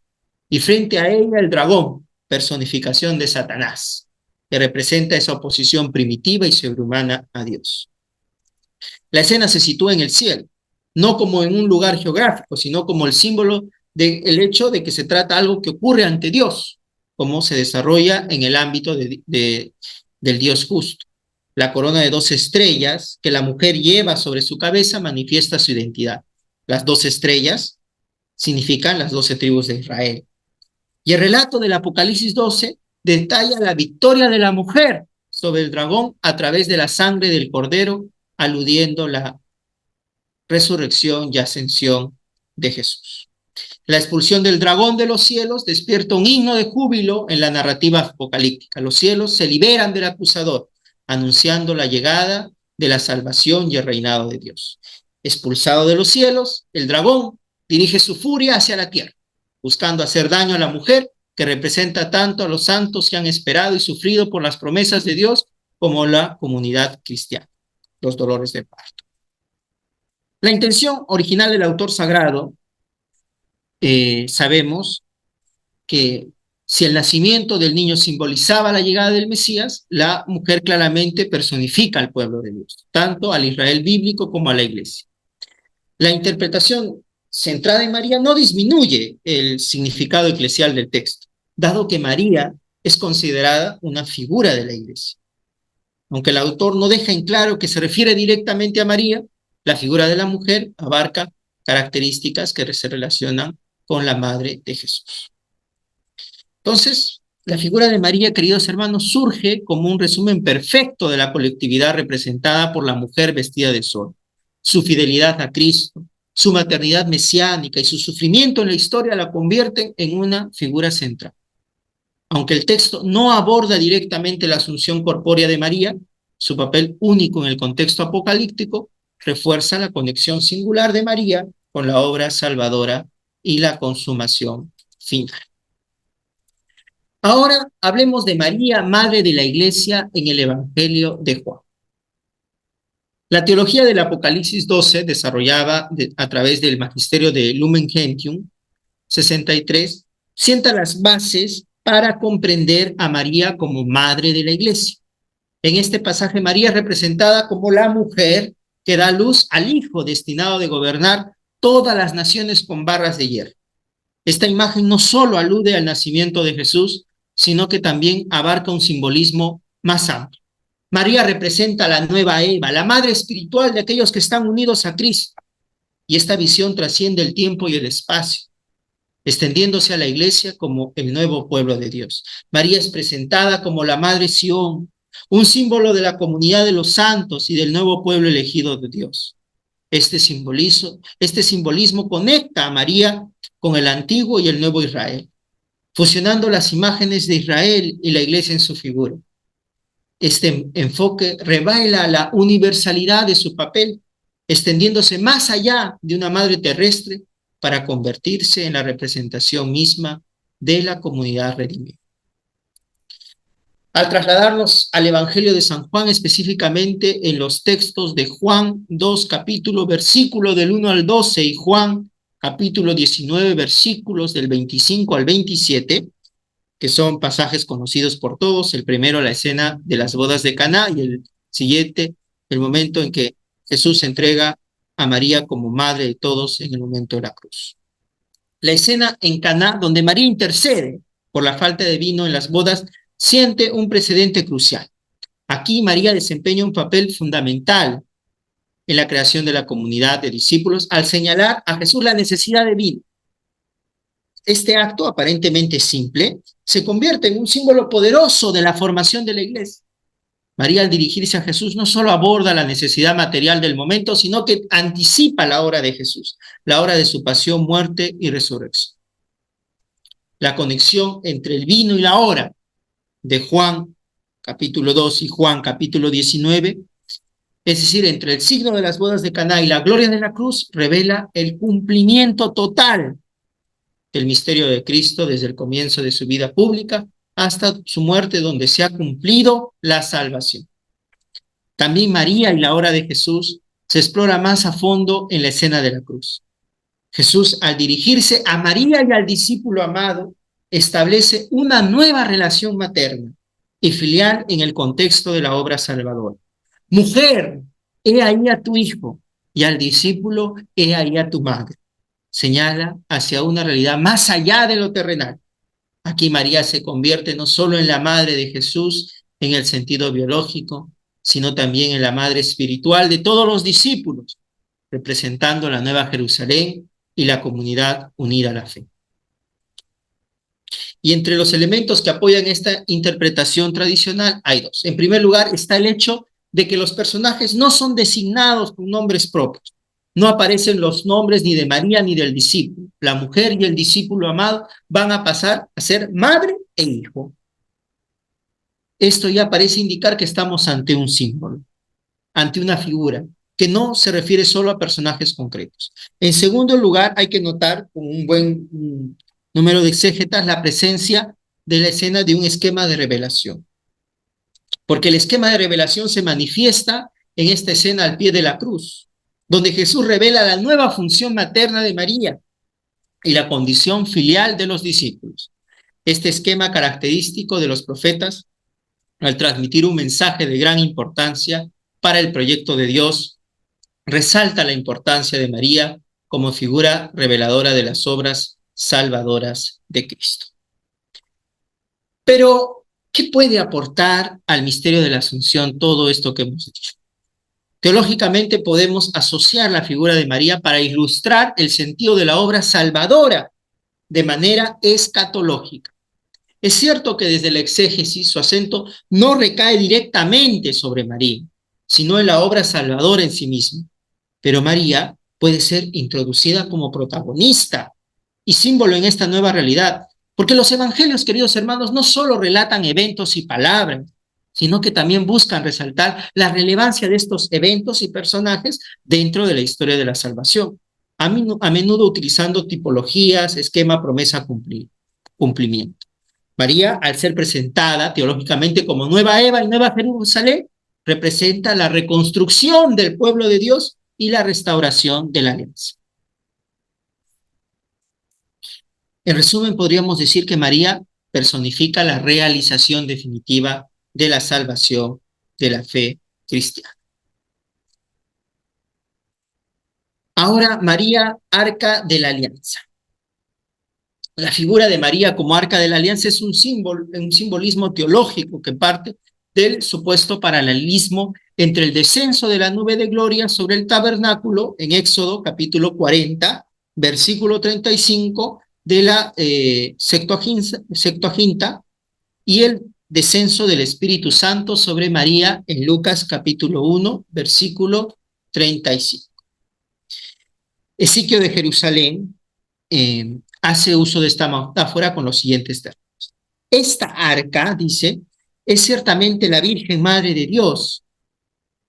Y frente a ella el dragón, personificación de Satanás, que representa esa oposición primitiva y sobrehumana a Dios. La escena se sitúa en el cielo, no como en un lugar geográfico, sino como el símbolo del hecho de que se trata de algo que ocurre ante Dios, como se desarrolla en el ámbito del Dios justo. La corona de 12 estrellas que la mujer lleva sobre su cabeza manifiesta su identidad. Las 12 estrellas significan las 12 tribus de Israel. Y el relato del Apocalipsis 12 detalla la victoria de la mujer sobre el dragón a través de la sangre del cordero, aludiendo la resurrección y ascensión de Jesús. La expulsión del dragón de los cielos despierta un himno de júbilo en la narrativa apocalíptica. Los cielos se liberan del acusador, anunciando la llegada de la salvación y el reinado de Dios. Expulsado de los cielos, el dragón dirige su furia hacia la tierra, buscando hacer daño a la mujer que representa tanto a los santos que han esperado y sufrido por las promesas de Dios como la comunidad cristiana, los dolores de parto. La intención original del autor sagrado, sabemos que si el nacimiento del niño simbolizaba la llegada del Mesías, la mujer claramente personifica al pueblo de Dios, tanto al Israel bíblico como a la iglesia. La interpretación centrada en María no disminuye el significado eclesial del texto, dado que María es considerada una figura de la iglesia. Aunque el autor no deja en claro que se refiere directamente a María, la figura de la mujer abarca características que se relacionan con la madre de Jesús. Entonces, la figura de María, queridos hermanos, surge como un resumen perfecto de la colectividad representada por la mujer vestida de sol. Su fidelidad a Cristo, su maternidad mesiánica y su sufrimiento en la historia la convierten en una figura central. Aunque el texto no aborda directamente la asunción corpórea de María, su papel único en el contexto apocalíptico refuerza la conexión singular de María con la obra salvadora y la consumación final. Ahora hablemos de María, madre de la Iglesia, en el Evangelio de Juan. La teología del Apocalipsis 12, desarrollada a través del magisterio de Lumen Gentium 63, sienta las bases para comprender a María como madre de la Iglesia. En este pasaje, María es representada como la mujer que da luz al Hijo destinado de gobernar todas las naciones con barras de hierro. Esta imagen no solo alude al nacimiento de Jesús, sino que también abarca un simbolismo más amplio. María representa a la nueva Eva, la madre espiritual de aquellos que están unidos a Cristo. Y esta visión trasciende el tiempo y el espacio, extendiéndose a la iglesia como el nuevo pueblo de Dios. María es presentada como la madre Sión, un símbolo de la comunidad de los santos y del nuevo pueblo elegido de Dios. Este simbolismo conecta a María con el antiguo y el nuevo Israel, fusionando las imágenes de Israel y la iglesia en su figura. Este enfoque revela la universalidad de su papel, extendiéndose más allá de una madre terrestre para convertirse en la representación misma de la comunidad redimida. Al trasladarnos al Evangelio de San Juan, específicamente en los textos de Juan 2, capítulo, versículo del 1 al 12, y Juan, capítulo 19, versículos del 25 al 27, que son pasajes conocidos por todos. El primero, la escena de las bodas de Caná, y el siguiente, el momento en que Jesús entrega a María como madre de todos en el momento de la cruz. La escena en Caná, donde María intercede por la falta de vino en las bodas, siente un precedente crucial. Aquí María desempeña un papel fundamental en la creación de la comunidad de discípulos al señalar a Jesús la necesidad de vino. Este acto, aparentemente simple, se convierte en un símbolo poderoso de la formación de la iglesia. María, al dirigirse a Jesús, no solo aborda la necesidad material del momento, sino que anticipa la hora de Jesús, la hora de su pasión, muerte y resurrección. La conexión entre el vino y la hora de Juan capítulo 2 y Juan capítulo 19, es decir, entre el signo de las bodas de Caná y la gloria de la cruz, revela el cumplimiento total del misterio de Cristo desde el comienzo de su vida pública hasta su muerte, donde se ha cumplido la salvación. También María y la hora de Jesús se explora más a fondo en la escena de la cruz. Jesús, al dirigirse a María y al discípulo amado, establece una nueva relación materna y filial en el contexto de la obra salvadora. Mujer, he ahí a tu hijo, y al discípulo, he ahí a tu madre. Señala hacia una realidad más allá de lo terrenal. Aquí María se convierte no solo en la madre de Jesús en el sentido biológico, sino también en la madre espiritual de todos los discípulos, representando la Nueva Jerusalén y la comunidad unida a la fe. Y entre los elementos que apoyan esta interpretación tradicional hay dos. En primer lugar está el hecho de que los personajes no son designados con nombres propios. No aparecen los nombres ni de María ni del discípulo. La mujer y el discípulo amado van a pasar a ser madre e hijo. Esto ya parece indicar que estamos ante un símbolo, ante una figura, que no se refiere solo a personajes concretos. En segundo lugar, hay que notar con un buen número de exégetas la presencia de la escena de un esquema de revelación. Porque el esquema de revelación se manifiesta en esta escena al pie de la cruz, donde Jesús revela la nueva función materna de María y la condición filial de los discípulos. Este esquema característico de los profetas, al transmitir un mensaje de gran importancia para el proyecto de Dios, resalta la importancia de María como figura reveladora de las obras salvadoras de Cristo. Pero, ¿qué puede aportar al misterio de la Asunción todo esto que hemos dicho? Teológicamente podemos asociar la figura de María para ilustrar el sentido de la obra salvadora de manera escatológica. Es cierto que desde la exégesis su acento no recae directamente sobre María, sino en la obra salvadora en sí misma. Pero María puede ser introducida como protagonista y símbolo en esta nueva realidad, porque los evangelios, queridos hermanos, no solo relatan eventos y palabras, sino que también buscan resaltar la relevancia de estos eventos y personajes dentro de la historia de la salvación, a menudo utilizando tipologías, esquema, promesa, cumplimiento. María, al ser presentada teológicamente como nueva Eva y nueva Jerusalén, representa la reconstrucción del pueblo de Dios y la restauración de la alianza. En resumen, podríamos decir que María personifica la realización definitiva de la salvación de la fe cristiana. Ahora, María, arca de la alianza. La figura de María como arca de la alianza es un simbolismo teológico que parte del supuesto paralelismo entre el descenso de la nube de gloria sobre el tabernáculo en Éxodo capítulo 40, versículo 35 de la Septuaginta, y el descenso del Espíritu Santo sobre María en Lucas capítulo 1, versículo 35. Ezequiel de Jerusalén hace uso de esta metáfora con los siguientes términos. Esta arca, dice, es ciertamente la Virgen Madre de Dios.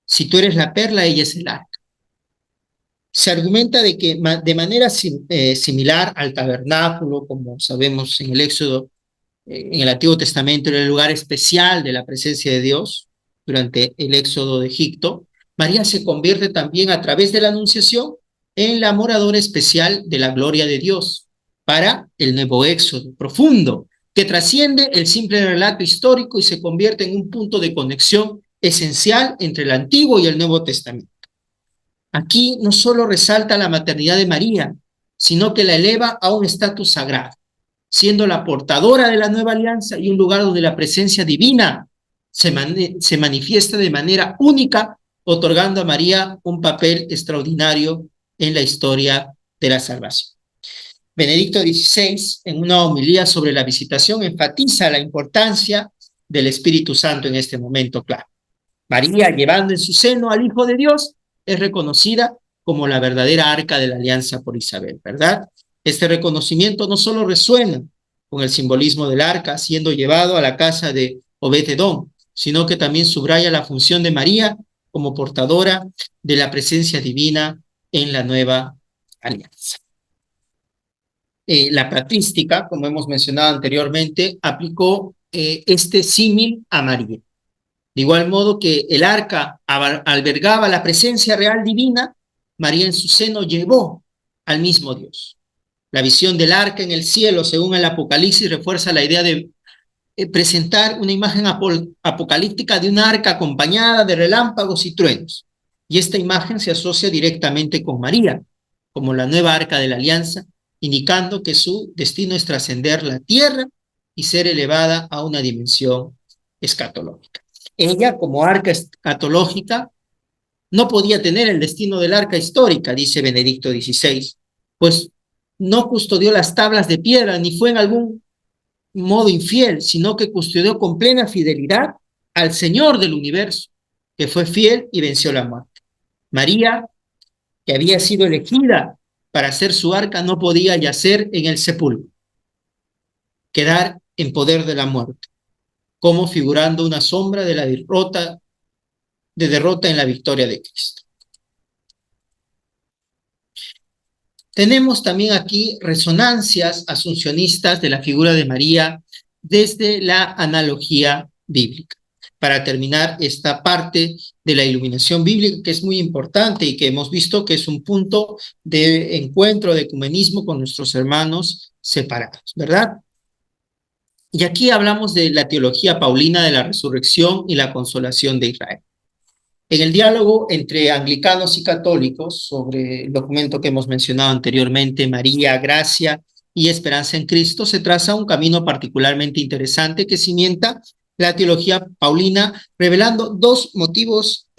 Si tú eres la perla, ella es el arca. Se argumenta de que de manera similar al tabernáculo, como sabemos en el Éxodo, en el Antiguo Testamento, era el lugar especial de la presencia de Dios durante el Éxodo de Egipto, María se convierte también a través de la Anunciación en la moradora especial de la gloria de Dios para el nuevo Éxodo profundo, que trasciende el simple relato histórico y se convierte en un punto de conexión esencial entre el Antiguo y el Nuevo Testamento. Aquí no solo resalta la maternidad de María, sino que la eleva a un estatus sagrado, siendo la portadora de la nueva alianza y un lugar donde la presencia divina se manifiesta de manera única, otorgando a María un papel extraordinario en la historia de la salvación. Benedicto XVI, en una homilía sobre la visitación, enfatiza la importancia del Espíritu Santo en este momento clave. María, llevando en su seno al Hijo de Dios, es reconocida como la verdadera arca de la alianza por Isabel, ¿verdad? Este reconocimiento no solo resuena con el simbolismo del arca siendo llevado a la casa de Obed-Edom, sino que también subraya la función de María como portadora de la presencia divina en la nueva alianza. La patrística, como hemos mencionado anteriormente, aplicó este símil a María. De igual modo que el arca albergaba la presencia real divina, María en su seno llevó al mismo Dios. La visión del arca en el cielo, según el Apocalipsis, refuerza la idea de presentar una imagen apocalíptica de una arca acompañada de relámpagos y truenos. Y esta imagen se asocia directamente con María, como la nueva arca de la alianza, indicando que su destino es trascender la tierra y ser elevada a una dimensión escatológica. Ella, como arca escatológica, no podía tener el destino del arca histórica, dice Benedicto XVI, pues no custodió las tablas de piedra ni fue en algún modo infiel, sino que custodió con plena fidelidad al Señor del universo, que fue fiel y venció la muerte. María, que había sido elegida para ser su arca, no podía yacer en el sepulcro, quedar en poder de la muerte, como figurando una sombra de la derrota en la victoria de Cristo. Tenemos también aquí resonancias asuncionistas de la figura de María desde la analogía bíblica. Para terminar esta parte de la iluminación bíblica, que es muy importante y que hemos visto que es un punto de encuentro, de ecumenismo con nuestros hermanos separados, ¿verdad? Y aquí hablamos de la teología paulina de la resurrección y la consolación de Israel. En el diálogo entre anglicanos y católicos sobre el documento que hemos mencionado anteriormente, María, Gracia y Esperanza en Cristo, se traza un camino particularmente interesante que cimienta la teología paulina, revelando dos motivos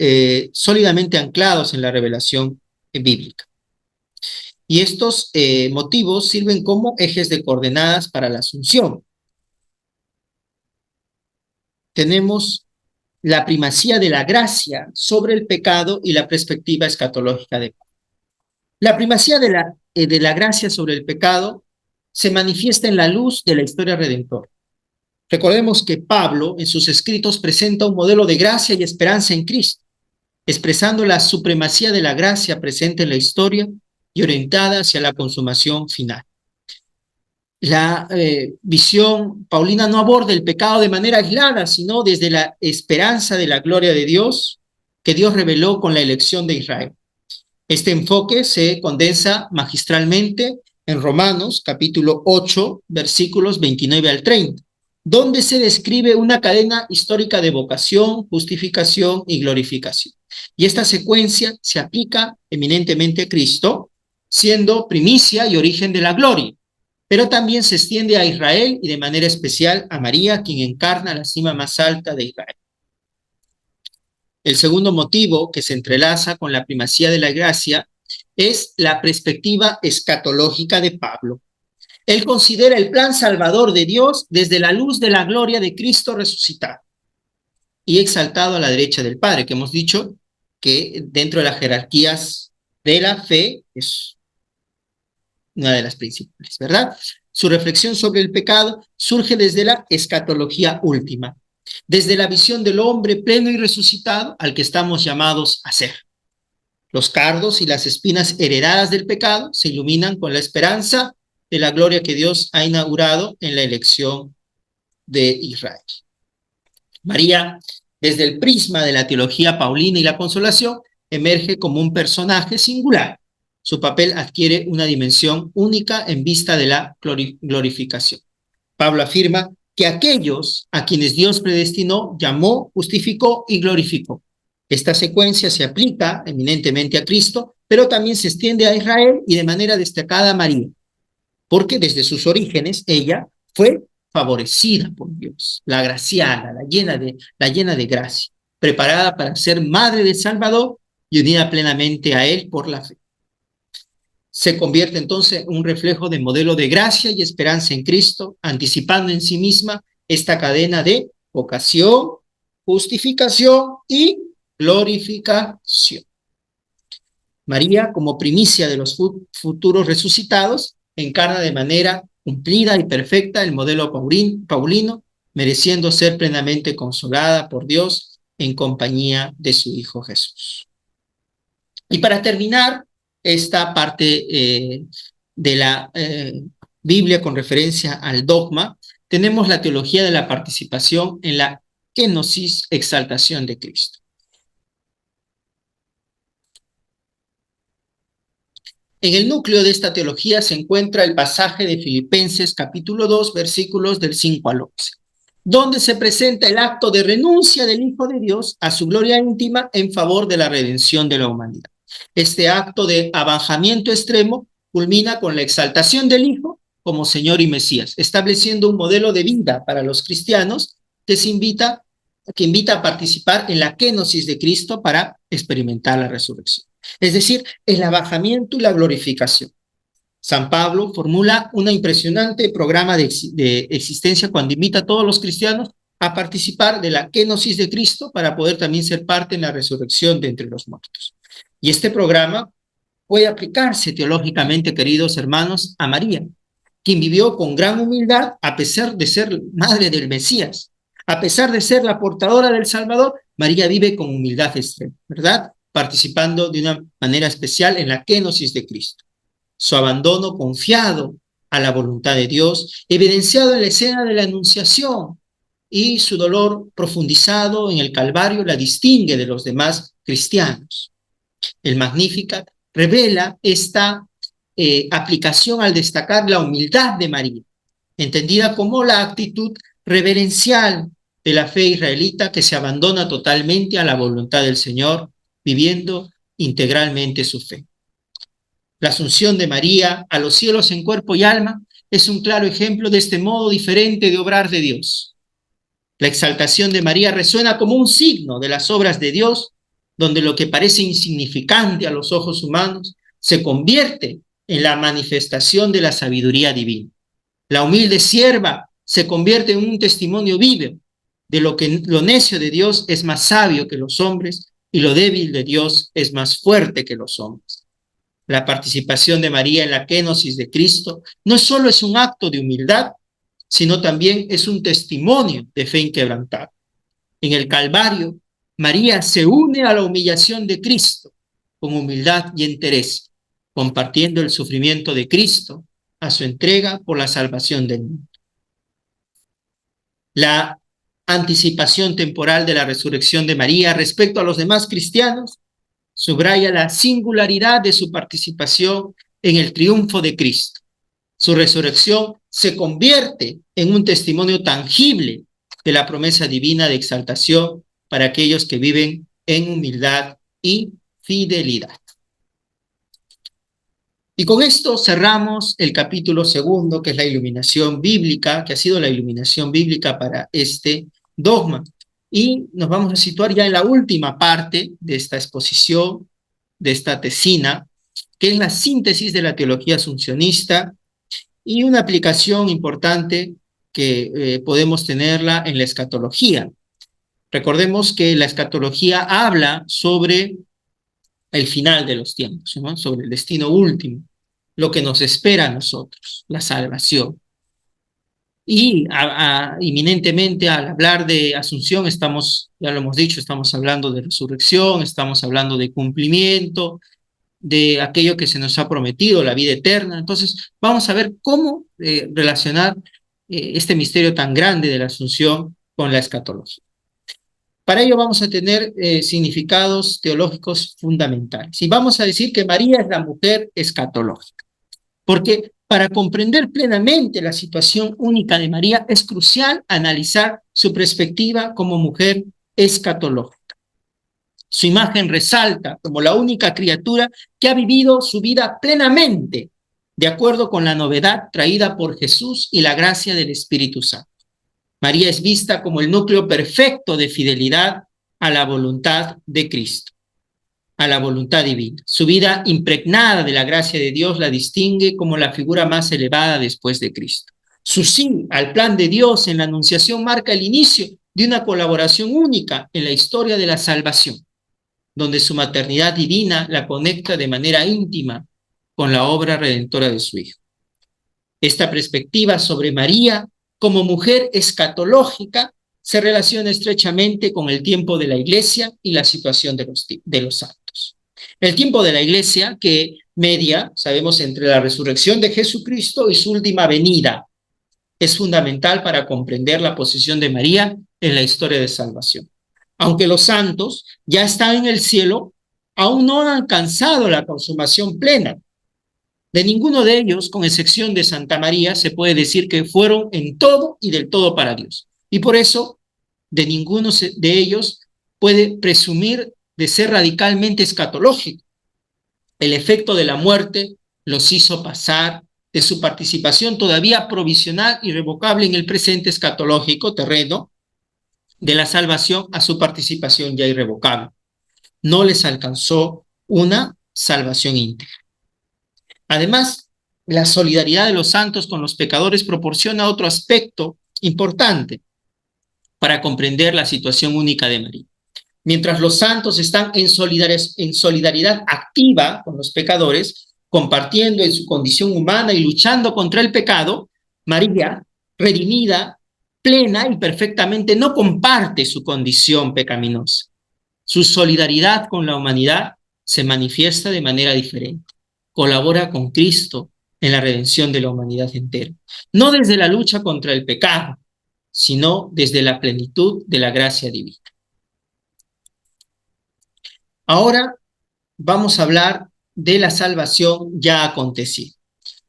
sólidamente anclados en la revelación bíblica. Y estos motivos sirven como ejes de coordenadas para la asunción. Tenemos la primacía de la gracia sobre el pecado y la perspectiva escatológica de Pablo. La primacía de la gracia sobre el pecado se manifiesta en la luz de la historia redentora. Recordemos que Pablo en sus escritos presenta un modelo de gracia y esperanza en Cristo, expresando la supremacía de la gracia presente en la historia y orientada hacia la consumación final. La visión paulina no aborda el pecado de manera aislada, sino desde la esperanza de la gloria de Dios que Dios reveló con la elección de Israel. Este enfoque se condensa magistralmente en Romanos capítulo 8, versículos 29 al 30, donde se describe una cadena histórica de vocación, justificación y glorificación. Y esta secuencia se aplica eminentemente a Cristo, siendo primicia y origen de la gloria, pero también se extiende a Israel y de manera especial a María, quien encarna la cima más alta de Israel. El segundo motivo que se entrelaza con la primacía de la gracia es la perspectiva escatológica de Pablo. Él considera el plan salvador de Dios desde la luz de la gloria de Cristo resucitado y exaltado a la derecha del Padre, que hemos dicho que dentro de las jerarquías de la fe es una de las principales, ¿verdad? Su reflexión sobre el pecado surge desde la escatología última. desde la visión del hombre pleno y resucitado al que estamos llamados a ser. Los cardos y las espinas heredadas del pecado se iluminan con la esperanza de la gloria que Dios ha inaugurado en la elección de Israel. María, desde el prisma de la teología paulina y la consolación, emerge como un personaje singular. Su papel adquiere una dimensión única en vista de la glorificación. Pablo afirma que aquellos a quienes Dios predestinó, llamó, justificó y glorificó. Esta secuencia se aplica eminentemente a Cristo, pero también se extiende a Israel y de manera destacada a María, porque desde sus orígenes ella fue favorecida por Dios, la agraciada, la llena de gracia, preparada para ser madre del Salvador y unida plenamente a Él por la fe. Se convierte entonces en un reflejo de modelo de gracia y esperanza en Cristo, anticipando en sí misma esta cadena de vocación, justificación y glorificación. María, como primicia de los futuros resucitados, encarna de manera cumplida y perfecta el modelo paulino, mereciendo ser plenamente consolada por Dios en compañía de su Hijo Jesús. Y para terminar esta parte de la Biblia con referencia al dogma, tenemos la teología de la participación en la kenosis, exaltación de Cristo. En el núcleo de esta teología se encuentra el pasaje de Filipenses capítulo 2, versículos del 5 al 11, donde se presenta el acto de renuncia del Hijo de Dios a su gloria íntima en favor de la redención de la humanidad. Este acto de abajamiento extremo culmina con la exaltación del Hijo como Señor y Mesías, estableciendo un modelo de vida para los cristianos que invita a participar en la kenosis de Cristo para experimentar la resurrección. Es decir, el abajamiento y la glorificación. San Pablo formula un impresionante programa de existencia cuando invita a todos los cristianos a participar de la kenosis de Cristo para poder también ser parte en la resurrección de entre los muertos. Y este programa puede aplicarse teológicamente, queridos hermanos, a María, quien vivió con gran humildad a pesar de ser madre del Mesías. A pesar de ser la portadora del Salvador, María vive con humildad extrema, ¿verdad? Participando de una manera especial en la kenosis de Cristo. Su abandono confiado a la voluntad de Dios, evidenciado en la escena de la Anunciación, y su dolor profundizado en el Calvario la distingue de los demás cristianos. El Magnificat revela esta aplicación al destacar la humildad de María, entendida como la actitud reverencial de la fe israelita que se abandona totalmente a la voluntad del Señor, viviendo integralmente su fe. La asunción de María a los cielos en cuerpo y alma es un claro ejemplo de este modo diferente de obrar de Dios. La exaltación de María resuena como un signo de las obras de Dios, donde lo que parece insignificante a los ojos humanos se convierte en la manifestación de la sabiduría divina. La humilde sierva se convierte en un testimonio vivo de lo necio de Dios es más sabio que los hombres y lo débil de Dios es más fuerte que los hombres. La participación de María en la kenosis de Cristo no solo es un acto de humildad, sino también es un testimonio de fe inquebrantable. En el Calvario, María se une a la humillación de Cristo con humildad y entereza, compartiendo el sufrimiento de Cristo a su entrega por la salvación del mundo. La anticipación temporal de la resurrección de María respecto a los demás cristianos subraya la singularidad de su participación en el triunfo de Cristo. Su resurrección se convierte en un testimonio tangible de la promesa divina de exaltación para aquellos que viven en humildad y fidelidad. Y con esto cerramos el capítulo segundo, que es la iluminación bíblica, que ha sido la iluminación bíblica para este dogma. Y nos vamos a situar ya en la última parte de esta exposición, de esta tesina, que es la síntesis de la teología asuncionista y una aplicación importante que podemos tenerla en la escatología. Recordemos que la escatología habla sobre el final de los tiempos, ¿no? Sobre el destino último, lo que nos espera a nosotros, la salvación. Y inminentemente al hablar de asunción ya lo hemos dicho, estamos hablando de resurrección, estamos hablando de cumplimiento, de aquello que se nos ha prometido, la vida eterna. Entonces, vamos a ver cómo relacionar este misterio tan grande de la asunción con la escatología. Para ello vamos a tener significados teológicos fundamentales. Y vamos a decir que María es la mujer escatológica, porque para comprender plenamente la situación única de María es crucial analizar su perspectiva como mujer escatológica. Su imagen resalta como la única criatura que ha vivido su vida plenamente, de acuerdo con la novedad traída por Jesús y la gracia del Espíritu Santo. María es vista como el núcleo perfecto de fidelidad a la voluntad de Cristo, a la voluntad divina. Su vida impregnada de la gracia de Dios la distingue como la figura más elevada después de Cristo. Su sí al plan de Dios en la Anunciación marca el inicio de una colaboración única en la historia de la salvación, donde su maternidad divina la conecta de manera íntima con la obra redentora de su Hijo. Esta perspectiva sobre María como mujer escatológica se relaciona estrechamente con el tiempo de la Iglesia y la situación de los santos. El tiempo de la Iglesia que media, sabemos, entre la resurrección de Jesucristo y su última venida, es fundamental para comprender la posición de María en la historia de salvación. Aunque los santos ya están en el cielo, aún no han alcanzado la consumación plena. De ninguno de ellos, con excepción de Santa María, se puede decir que fueron en todo y del todo para Dios. Y por eso, de ninguno de ellos puede presumir de ser radicalmente escatológico. El efecto de la muerte los hizo pasar de su participación todavía provisional y irrevocable en el presente escatológico terreno de la salvación a su participación ya irrevocable. No les alcanzó una salvación íntegra. Además, la solidaridad de los santos con los pecadores proporciona otro aspecto importante para comprender la situación única de María. Mientras los santos están en solidaridad activa con los pecadores, compartiendo en su condición humana y luchando contra el pecado, María, redimida, plena y perfectamente, no comparte su condición pecaminosa. Su solidaridad con la humanidad se manifiesta de manera diferente. Colabora con Cristo en la redención de la humanidad entera. No desde la lucha contra el pecado, sino desde la plenitud de la gracia divina. Ahora vamos a hablar de la salvación ya acontecida,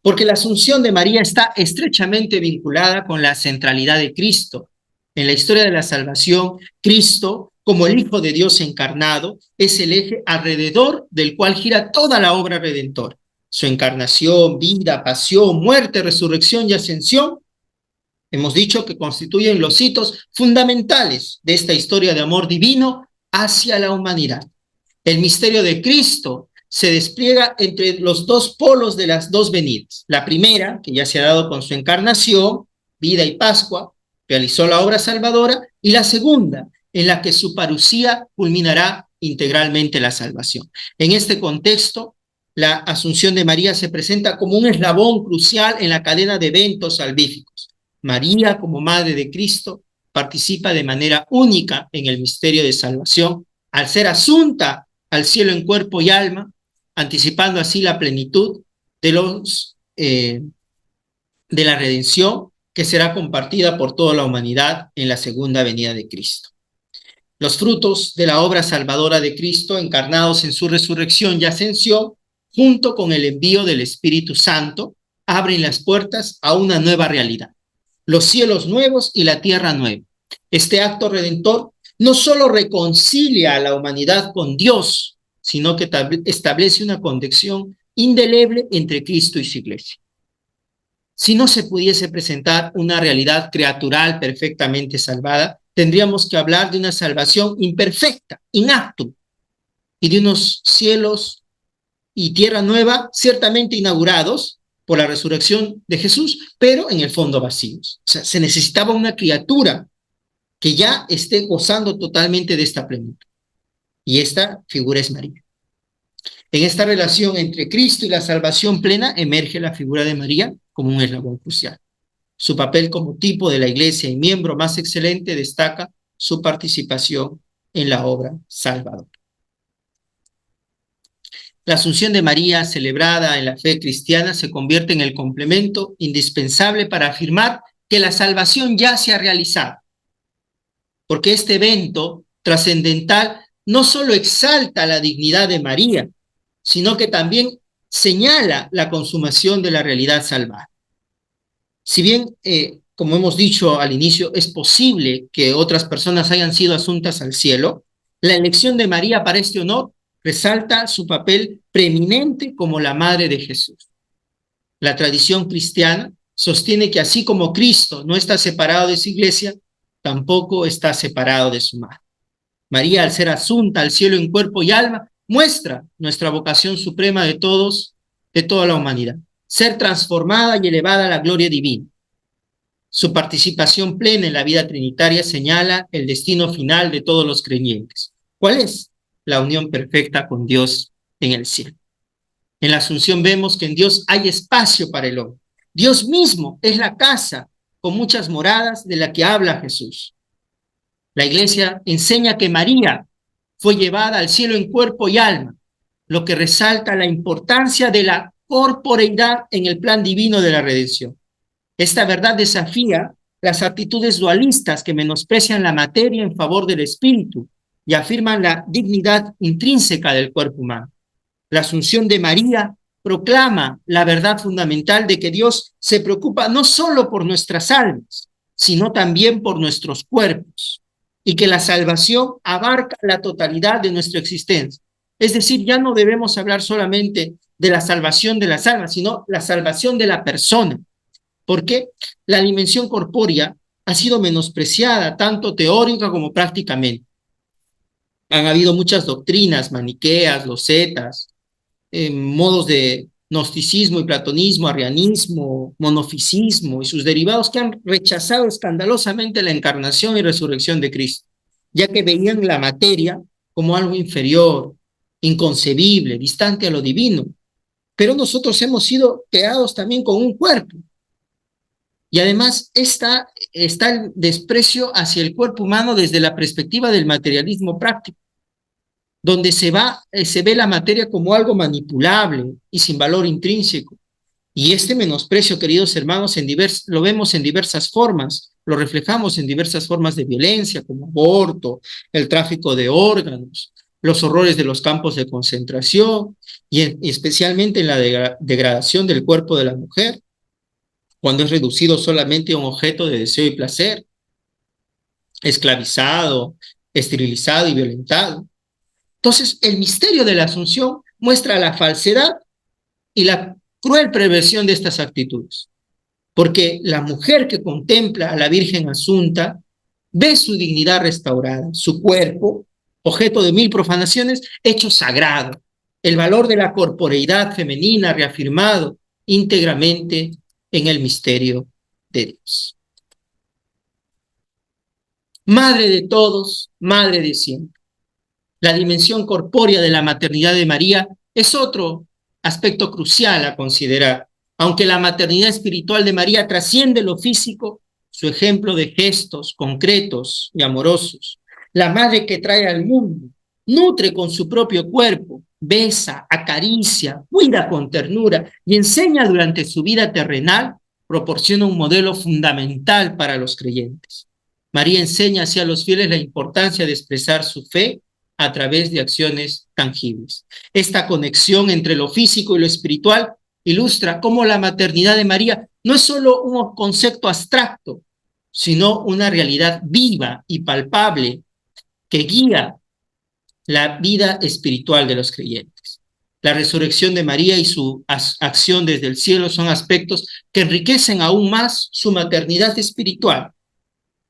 porque la asunción de María está estrechamente vinculada con la centralidad de Cristo. En la historia de la salvación, Cristo, como el Hijo de Dios encarnado, es el eje alrededor del cual gira toda la obra redentora. Su encarnación, vida, pasión, muerte, resurrección y ascensión, hemos dicho que constituyen los hitos fundamentales de esta historia de amor divino hacia la humanidad. El misterio de Cristo se despliega entre los dos polos de las dos venidas. La primera, que ya se ha dado con su encarnación, vida y Pascua, realizó la obra salvadora, y la segunda, en la que su parucía culminará integralmente la salvación. En este contexto, la Asunción de María se presenta como un eslabón crucial en la cadena de eventos salvíficos. María, como Madre de Cristo, participa de manera única en el misterio de salvación, al ser asunta al cielo en cuerpo y alma, anticipando así la plenitud de la redención que será compartida por toda la humanidad en la segunda venida de Cristo. Los frutos de la obra salvadora de Cristo, encarnados en su resurrección y ascensión, junto con el envío del Espíritu Santo, abren las puertas a una nueva realidad, los cielos nuevos y la tierra nueva. Este acto redentor no solo reconcilia a la humanidad con Dios, sino que establece una conexión indeleble entre Cristo y su iglesia. Si no se pudiese presentar una realidad creatural perfectamente salvada, tendríamos que hablar de una salvación imperfecta, in actu, y de unos cielos y tierra nueva ciertamente inaugurados por la resurrección de Jesús, pero en el fondo vacíos. O sea, se necesitaba una criatura que ya esté gozando totalmente de esta plenitud. Y esta figura es María. En esta relación entre Cristo y la salvación plena emerge la figura de María como un eslabón crucial. Su papel como tipo de la Iglesia y miembro más excelente destaca su participación en la obra salvadora. La Asunción de María, celebrada en la fe cristiana, se convierte en el complemento indispensable para afirmar que la salvación ya se ha realizado, porque este evento trascendental no solo exalta la dignidad de María, sino que también señala la consumación de la realidad salvada. Si bien, como hemos dicho al inicio, es posible que otras personas hayan sido asuntas al cielo, la elección de María para este honor resalta su papel preeminente como la madre de Jesús. La tradición cristiana sostiene que así como Cristo no está separado de su iglesia, tampoco está separado de su madre. María, al ser asunta al cielo en cuerpo y alma, muestra nuestra vocación suprema de todos, de toda la humanidad, ser transformada y elevada a la gloria divina. Su participación plena en la vida trinitaria señala el destino final de todos los creyentes. ¿Cuál es? La unión perfecta con Dios en el cielo. En la Asunción vemos que en Dios hay espacio para el hombre. Dios mismo es la casa con muchas moradas de la que habla Jesús. La Iglesia enseña que María fue llevada al cielo en cuerpo y alma, lo que resalta la importancia de la corporeidad en el plan divino de la redención. Esta verdad desafía las actitudes dualistas que menosprecian la materia en favor del espíritu y afirman la dignidad intrínseca del cuerpo humano. La Asunción de María proclama la verdad fundamental de que Dios se preocupa no solo por nuestras almas, sino también por nuestros cuerpos, y que la salvación abarca la totalidad de nuestra existencia. Es decir, ya no debemos hablar solamente de la salvación de las almas, sino la salvación de la persona, porque la dimensión corpórea ha sido menospreciada tanto teórica como prácticamente. Han habido muchas doctrinas maniqueas, losetas, modos de gnosticismo y platonismo, arrianismo, monofisismo y sus derivados que han rechazado escandalosamente la encarnación y resurrección de Cristo, ya que veían la materia como algo inferior, inconcebible, distante a lo divino. Pero nosotros hemos sido creados también con un cuerpo. Y además está el desprecio hacia el cuerpo humano desde la perspectiva del materialismo práctico, donde se ve la materia como algo manipulable y sin valor intrínseco. Y este menosprecio, queridos hermanos, lo vemos en diversas formas, lo reflejamos en diversas formas de violencia, como aborto, el tráfico de órganos, los horrores de los campos de concentración, y especialmente en la degradación del cuerpo de la mujer, cuando es reducido solamente a un objeto de deseo y placer, esclavizado, esterilizado y violentado. Entonces, el misterio de la Asunción muestra la falsedad y la cruel perversión de estas actitudes, porque la mujer que contempla a la Virgen Asunta ve su dignidad restaurada, su cuerpo, objeto de 1000 profanaciones, hecho sagrado, el valor de la corporeidad femenina reafirmado íntegramente en el misterio de Dios. Madre de todos, madre de siempre. La dimensión corpórea de la maternidad de María es otro aspecto crucial a considerar. Aunque la maternidad espiritual de María trasciende lo físico, su ejemplo de gestos concretos y amorosos, la madre que trae al mundo, nutre con su propio cuerpo, besa, acaricia, cuida con ternura y enseña durante su vida terrenal, proporciona un modelo fundamental para los creyentes. María enseña hacia los fieles la importancia de expresar su fe a través de acciones tangibles. Esta conexión entre lo físico y lo espiritual ilustra cómo la maternidad de María no es solo un concepto abstracto, sino una realidad viva y palpable que guía la vida espiritual de los creyentes. La resurrección de María y su acción desde el cielo son aspectos que enriquecen aún más su maternidad espiritual.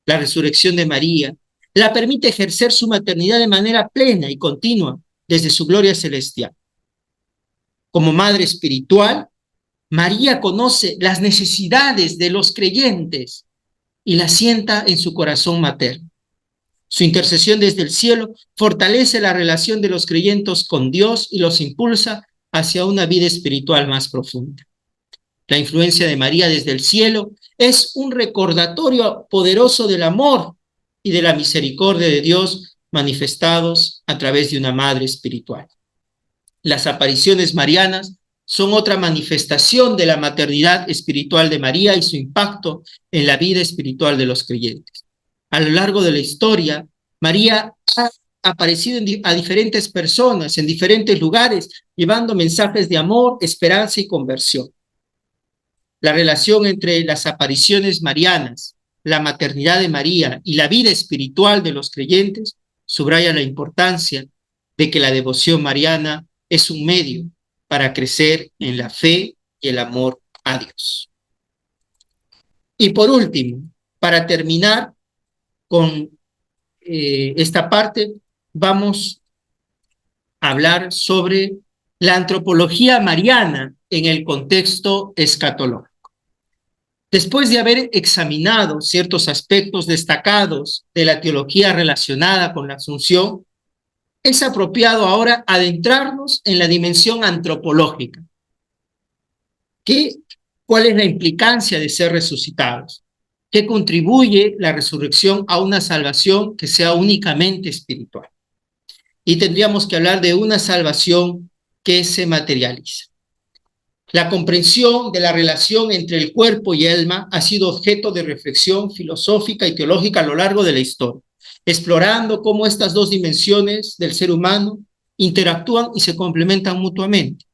La resurrección de María la permite ejercer su maternidad de manera plena y continua desde su gloria celestial. Como madre espiritual, María conoce las necesidades de los creyentes y las sienta en su corazón materno. Su intercesión desde el cielo fortalece la relación de los creyentes con Dios y los impulsa hacia una vida espiritual más profunda. La influencia de María desde el cielo es un recordatorio poderoso del amor y de la misericordia de Dios manifestados a través de una madre espiritual. Las apariciones marianas son otra manifestación de la maternidad espiritual de María y su impacto en la vida espiritual de los creyentes. A lo largo de la historia, María ha aparecido a diferentes personas en diferentes lugares, llevando mensajes de amor, esperanza y conversión. La relación entre las apariciones marianas, la maternidad de María y la vida espiritual de los creyentes subraya la importancia de que la devoción mariana es un medio para crecer en la fe y el amor a Dios. Y por último, para terminar con esta parte, vamos a hablar sobre la antropología mariana en el contexto escatológico. Después de haber examinado ciertos aspectos destacados de la teología relacionada con la Asunción, es apropiado ahora adentrarnos en la dimensión antropológica. ¿Cuál es la implicancia de ser resucitados? ¿Qué contribuye la resurrección a una salvación que sea únicamente espiritual? Y tendríamos que hablar de una salvación que se materializa. La comprensión de la relación entre el cuerpo y el alma ha sido objeto de reflexión filosófica y teológica a lo largo de la historia, explorando cómo estas dos dimensiones del ser humano interactúan y se complementan mutuamente.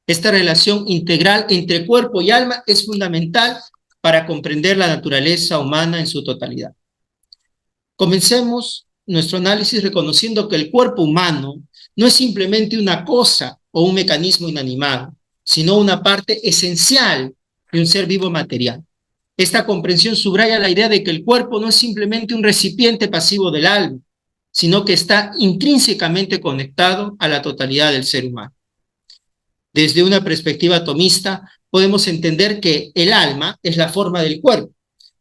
Esta relación integral entre cuerpo y alma es fundamental para comprender la naturaleza humana en su totalidad. Comencemos nuestro análisis reconociendo que el cuerpo humano no es simplemente una cosa o un mecanismo inanimado, sino una parte esencial de un ser vivo material. Esta comprensión subraya la idea de que el cuerpo no es simplemente un recipiente pasivo del alma, sino que está intrínsecamente conectado a la totalidad del ser humano. Desde una perspectiva atomista, podemos entender que el alma es la forma del cuerpo,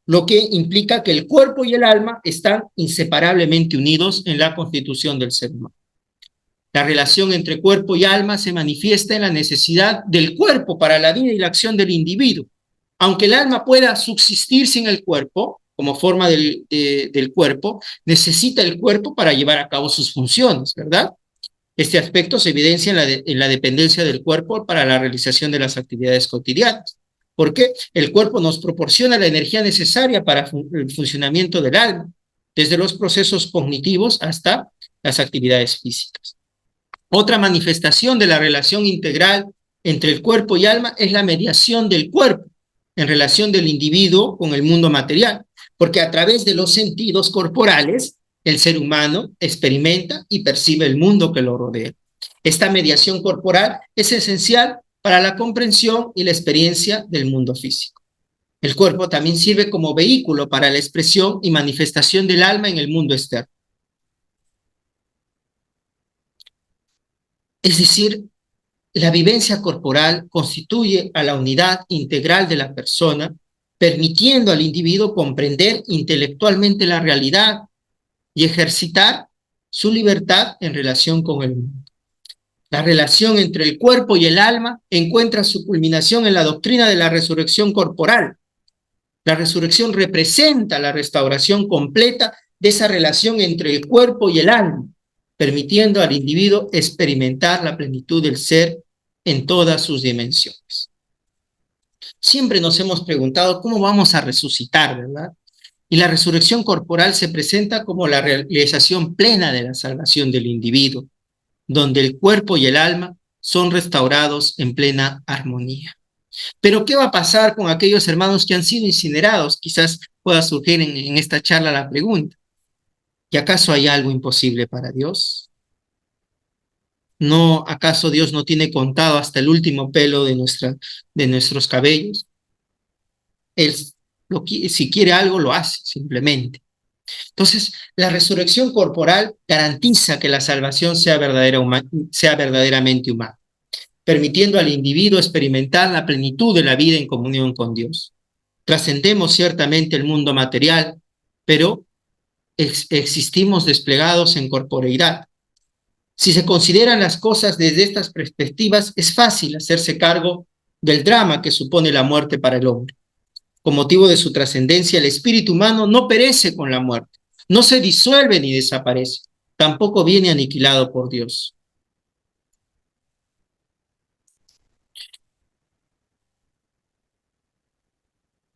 lo que implica que el cuerpo y el alma están inseparablemente unidos en la constitución del ser humano. La relación entre cuerpo y alma se manifiesta en la necesidad del cuerpo para la vida y la acción del individuo. Aunque el alma pueda subsistir sin el cuerpo, como forma del cuerpo, necesita el cuerpo para llevar a cabo sus funciones, ¿verdad? Este aspecto se evidencia en la dependencia del cuerpo para la realización de las actividades cotidianas, porque el cuerpo nos proporciona la energía necesaria para el funcionamiento del alma, desde los procesos cognitivos hasta las actividades físicas. Otra manifestación de la relación integral entre el cuerpo y alma es la mediación del cuerpo en relación del individuo con el mundo material, porque a través de los sentidos corporales el ser humano experimenta y percibe el mundo que lo rodea. Esta mediación corporal es esencial para la comprensión y la experiencia del mundo físico. El cuerpo también sirve como vehículo para la expresión y manifestación del alma en el mundo externo. Es decir, la vivencia corporal constituye a la unidad integral de la persona, permitiendo al individuo comprender intelectualmente la realidad y ejercitar su libertad en relación con el mundo. La relación entre el cuerpo y el alma encuentra su culminación en la doctrina de la resurrección corporal. La resurrección representa la restauración completa de esa relación entre el cuerpo y el alma, permitiendo al individuo experimentar la plenitud del ser en todas sus dimensiones. Siempre nos hemos preguntado cómo vamos a resucitar, ¿verdad? Y la resurrección corporal se presenta como la realización plena de la salvación del individuo, donde el cuerpo y el alma son restaurados en plena armonía. Pero ¿qué va a pasar con aquellos hermanos que han sido incinerados? Quizás pueda surgir en esta charla la pregunta. ¿Y acaso hay algo imposible para Dios? ¿No, acaso Dios no tiene contado hasta el último pelo de nuestros cabellos? Él, si quiere algo, lo hace, simplemente. Entonces, la resurrección corporal garantiza que la salvación sea verdaderamente humana, permitiendo al individuo experimentar la plenitud de la vida en comunión con Dios. Trascendemos ciertamente el mundo material, pero existimos desplegados en corporeidad. Si se consideran las cosas desde estas perspectivas, es fácil hacerse cargo del drama que supone la muerte para el hombre. con motivo de su trascendencia, el espíritu humano no perece con la muerte, no se disuelve ni desaparece, tampoco viene aniquilado por Dios.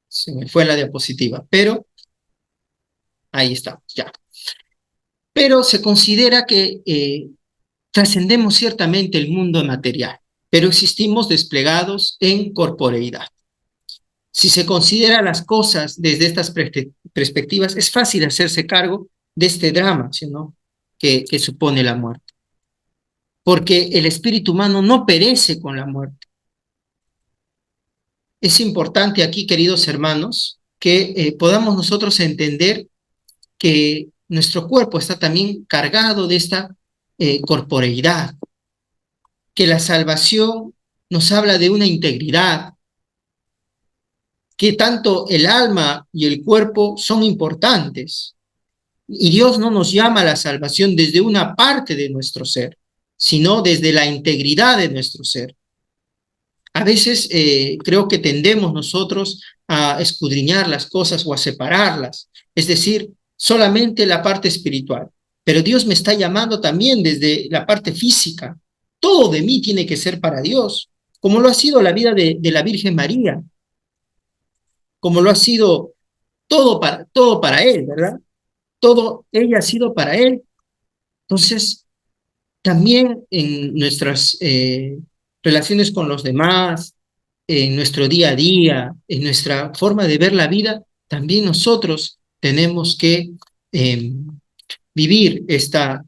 Se me fue la diapositiva, pero ahí está, ya. Pero se considera que trascendemos ciertamente el mundo material, pero existimos desplegados en corporeidad. Si se considera las cosas desde estas perspectivas, es fácil hacerse cargo de este drama, ¿no?, que supone la muerte. Porque el espíritu humano no perece con la muerte. Es importante aquí, queridos hermanos, que podamos nosotros entender que nuestro cuerpo está también cargado de esta corporeidad, que la salvación nos habla de una integridad, que tanto el alma y el cuerpo son importantes. Y Dios no nos llama a la salvación desde una parte de nuestro ser, sino desde la integridad de nuestro ser. A veces creo que tendemos nosotros a escudriñar las cosas o a separarlas, es decir, solamente la parte espiritual. Pero Dios me está llamando también desde la parte física. Todo de mí tiene que ser para Dios, como lo ha sido la vida de la Virgen María, como lo ha sido todo para Él, ¿verdad? Todo ella ha sido para Él. Entonces, también en nuestras relaciones con los demás, en nuestro día a día, en nuestra forma de ver la vida, también nosotros tenemos que vivir esta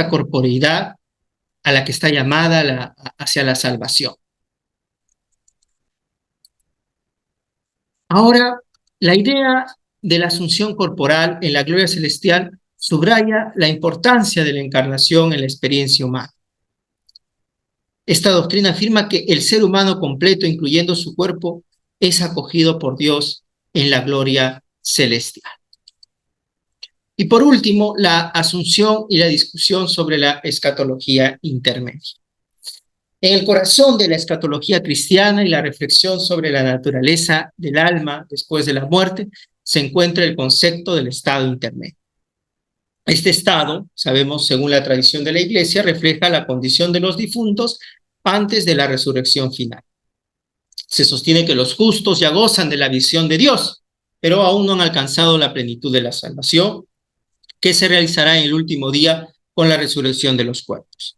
corporeidad a la que está llamada hacia la salvación. Ahora, la idea de la asunción corporal en la gloria celestial subraya la importancia de la encarnación en la experiencia humana. Esta doctrina afirma que el ser humano completo, incluyendo su cuerpo, es acogido por Dios en la gloria celestial. Y por último, la asunción y la discusión sobre la escatología intermedia. En el corazón de la escatología cristiana y la reflexión sobre la naturaleza del alma después de la muerte, se encuentra el concepto del estado intermedio. Este estado, sabemos según la tradición de la Iglesia, refleja la condición de los difuntos antes de la resurrección final. Se sostiene que los justos ya gozan de la visión de Dios, pero aún no han alcanzado la plenitud de la salvación, que se realizará en el último día con la resurrección de los cuerpos.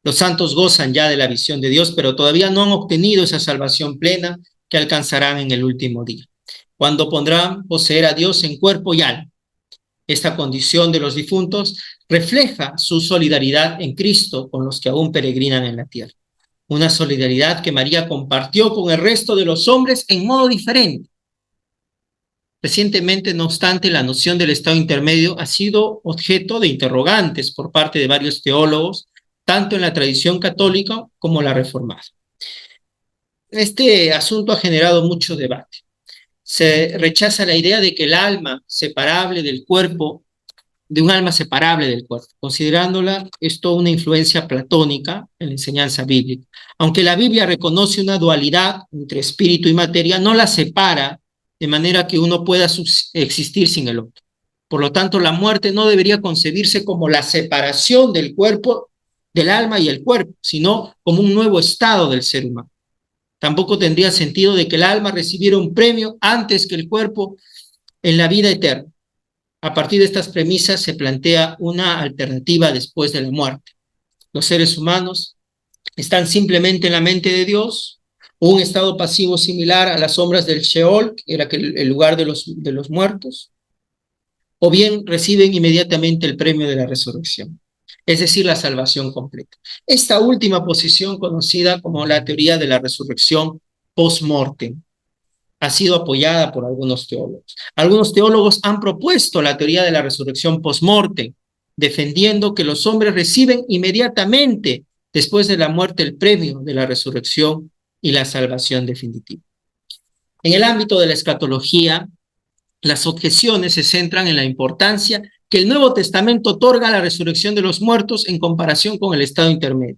Los santos gozan ya de la visión de Dios, pero todavía no han obtenido esa salvación plena que alcanzarán en el último día, cuando podrán poseer a Dios en cuerpo y alma. Esta condición de los difuntos refleja su solidaridad en Cristo con los que aún peregrinan en la tierra. Una solidaridad que María compartió con el resto de los hombres en modo diferente. Recientemente, no obstante, la noción del estado intermedio ha sido objeto de interrogantes por parte de varios teólogos, tanto en la tradición católica como la reformada. Este asunto ha generado mucho debate. Se rechaza la idea de que el alma separable del cuerpo, de un alma separable del cuerpo, considerándola esto una influencia platónica en la enseñanza bíblica. Aunque la Biblia reconoce una dualidad entre espíritu y materia, no la separa de manera que uno pueda existir sin el otro. Por lo tanto, la muerte no debería concebirse como la separación del cuerpo, del alma y el cuerpo, sino como un nuevo estado del ser humano. Tampoco tendría sentido de que el alma recibiera un premio antes que el cuerpo en la vida eterna. A partir de estas premisas se plantea una alternativa después de la muerte. Los seres humanos están simplemente en la mente de Dios, o un estado pasivo similar a las sombras del Sheol, que era el lugar de los muertos, o bien reciben inmediatamente el premio de la resurrección, es decir, la salvación completa. Esta última posición, conocida como la teoría de la resurrección post-mortem, ha sido apoyada por algunos teólogos. Algunos teólogos han propuesto la teoría de la resurrección post-mortem, defendiendo que los hombres reciben inmediatamente después de la muerte el premio de la resurrección y la salvación definitiva. En el ámbito de la escatología, las objeciones se centran en la importancia que el Nuevo Testamento otorga a la resurrección de los muertos en comparación con el estado intermedio.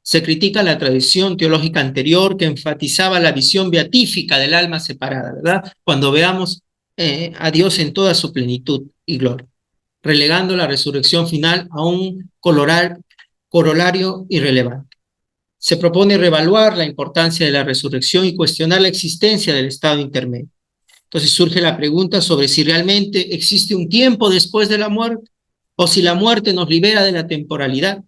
Se critica la tradición teológica anterior que enfatizaba la visión beatífica del alma separada, ¿verdad? Cuando veamos a Dios en toda su plenitud y gloria, relegando la resurrección final a un corolario irrelevante. Se propone reevaluar la importancia de la resurrección y cuestionar la existencia del estado intermedio. Entonces surge la pregunta sobre si realmente existe un tiempo después de la muerte o si la muerte nos libera de la temporalidad.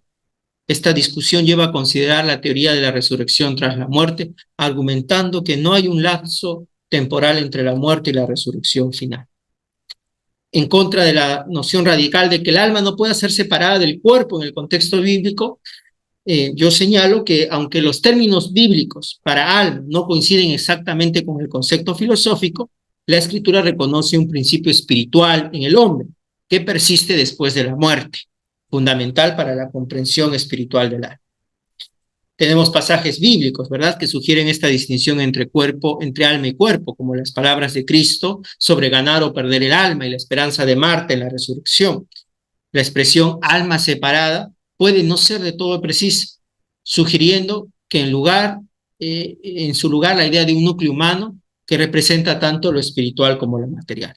Esta discusión lleva a considerar la teoría de la resurrección tras la muerte, argumentando que no hay un lapso temporal entre la muerte y la resurrección final. En contra de la noción radical de que el alma no pueda ser separada del cuerpo en el contexto bíblico, yo señalo que aunque los términos bíblicos para alma no coinciden exactamente con el concepto filosófico, la Escritura reconoce un principio espiritual en el hombre que persiste después de la muerte, fundamental para la comprensión espiritual del alma. Tenemos pasajes bíblicos, ¿verdad?, que sugieren esta distinción entre alma y cuerpo, como las palabras de Cristo sobre ganar o perder el alma y la esperanza de Marta en la resurrección. La expresión alma separada puede no ser de todo precisa, sugiriendo que en su lugar la idea de un núcleo humano que representa tanto lo espiritual como lo material.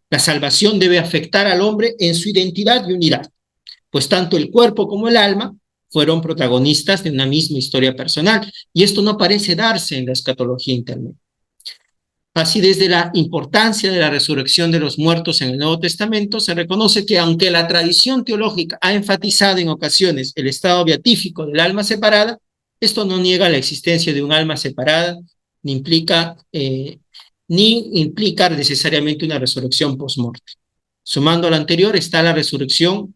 La salvación debe afectar al hombre en su identidad y unidad, pues tanto el cuerpo como el alma fueron protagonistas de una misma historia personal, y esto no parece darse en la escatología intermedia. Así, desde la importancia de la resurrección de los muertos en el Nuevo Testamento, se reconoce que aunque la tradición teológica ha enfatizado en ocasiones el estado beatífico del alma separada, esto no niega la existencia de un alma separada, ni implica necesariamente una resurrección post-morte. Sumando a lo anterior está la resurrección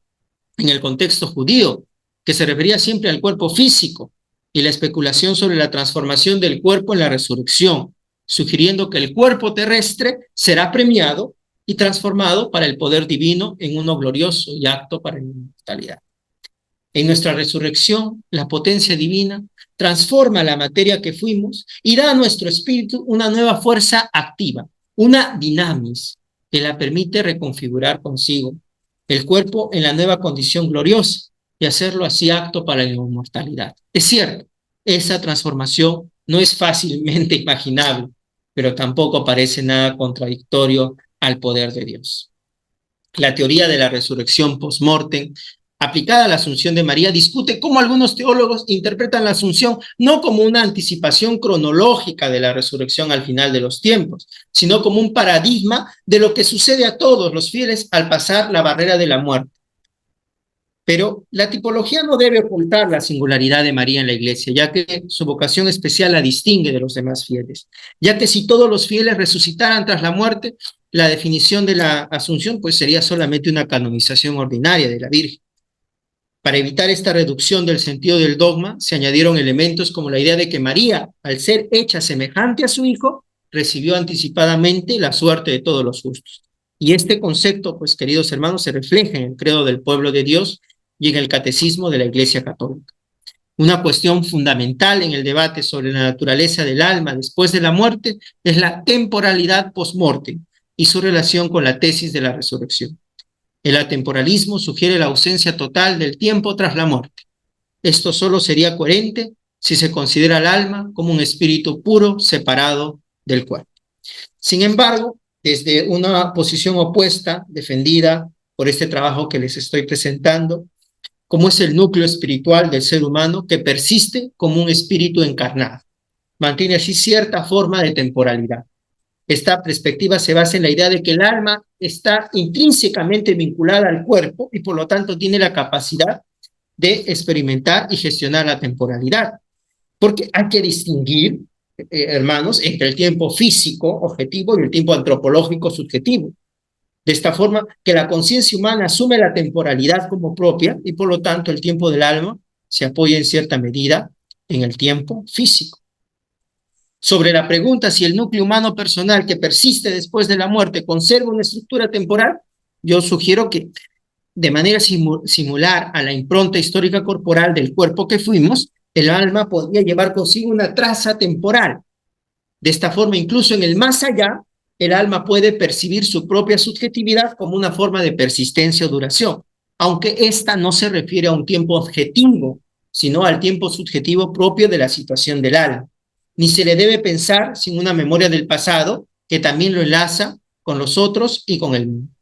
en el contexto judío, que se refería siempre al cuerpo físico, y la especulación sobre la transformación del cuerpo en la resurrección, sugiriendo que el cuerpo terrestre será premiado y transformado para el poder divino en uno glorioso y apto para la inmortalidad. En nuestra resurrección, la potencia divina transforma la materia que fuimos y da a nuestro espíritu una nueva fuerza activa, una dinamis, que la permite reconfigurar consigo el cuerpo en la nueva condición gloriosa y hacerlo así apto para la inmortalidad. Es cierto, esa transformación no es fácilmente imaginable, pero tampoco parece nada contradictorio al poder de Dios. La teoría de la resurrección post-mortem, aplicada a la asunción de María, discute cómo algunos teólogos interpretan la asunción no como una anticipación cronológica de la resurrección al final de los tiempos, sino como un paradigma de lo que sucede a todos los fieles al pasar la barrera de la muerte. Pero la tipología no debe ocultar la singularidad de María en la Iglesia, ya que su vocación especial la distingue de los demás fieles, ya que si todos los fieles resucitaran tras la muerte, la definición de la Asunción pues sería solamente una canonización ordinaria de la Virgen. Para evitar esta reducción del sentido del dogma, se añadieron elementos como la idea de que María, al ser hecha semejante a su Hijo, recibió anticipadamente la suerte de todos los justos. Y este concepto, pues queridos hermanos, se refleja en el credo del pueblo de Dios y en el catecismo de la Iglesia Católica. Una cuestión fundamental en el debate sobre la naturaleza del alma después de la muerte es la temporalidad post-mortem y su relación con la tesis de la resurrección. El atemporalismo sugiere la ausencia total del tiempo tras la muerte. Esto solo sería coherente si se considera el alma como un espíritu puro separado del cuerpo. Sin embargo, desde una posición opuesta, defendida por este trabajo que les estoy presentando, como es el núcleo espiritual del ser humano que persiste como un espíritu encarnado, mantiene así cierta forma de temporalidad. Esta perspectiva se basa en la idea de que el alma está intrínsecamente vinculada al cuerpo y por lo tanto tiene la capacidad de experimentar y gestionar la temporalidad. Porque hay que distinguir, hermanos, entre el tiempo físico objetivo y el tiempo antropológico subjetivo. De esta forma que la conciencia humana asume la temporalidad como propia y por lo tanto el tiempo del alma se apoya en cierta medida en el tiempo físico. Sobre la pregunta si el núcleo humano personal que persiste después de la muerte conserva una estructura temporal, yo sugiero que de manera similar a la impronta histórica corporal del cuerpo que fuimos, el alma podría llevar consigo una traza temporal. De esta forma, incluso en el más allá, el alma puede percibir su propia subjetividad como una forma de persistencia o duración, aunque esta no se refiere a un tiempo objetivo, sino al tiempo subjetivo propio de la situación del alma. Ni se le debe pensar sin una memoria del pasado que también lo enlaza con los otros y con el mundo.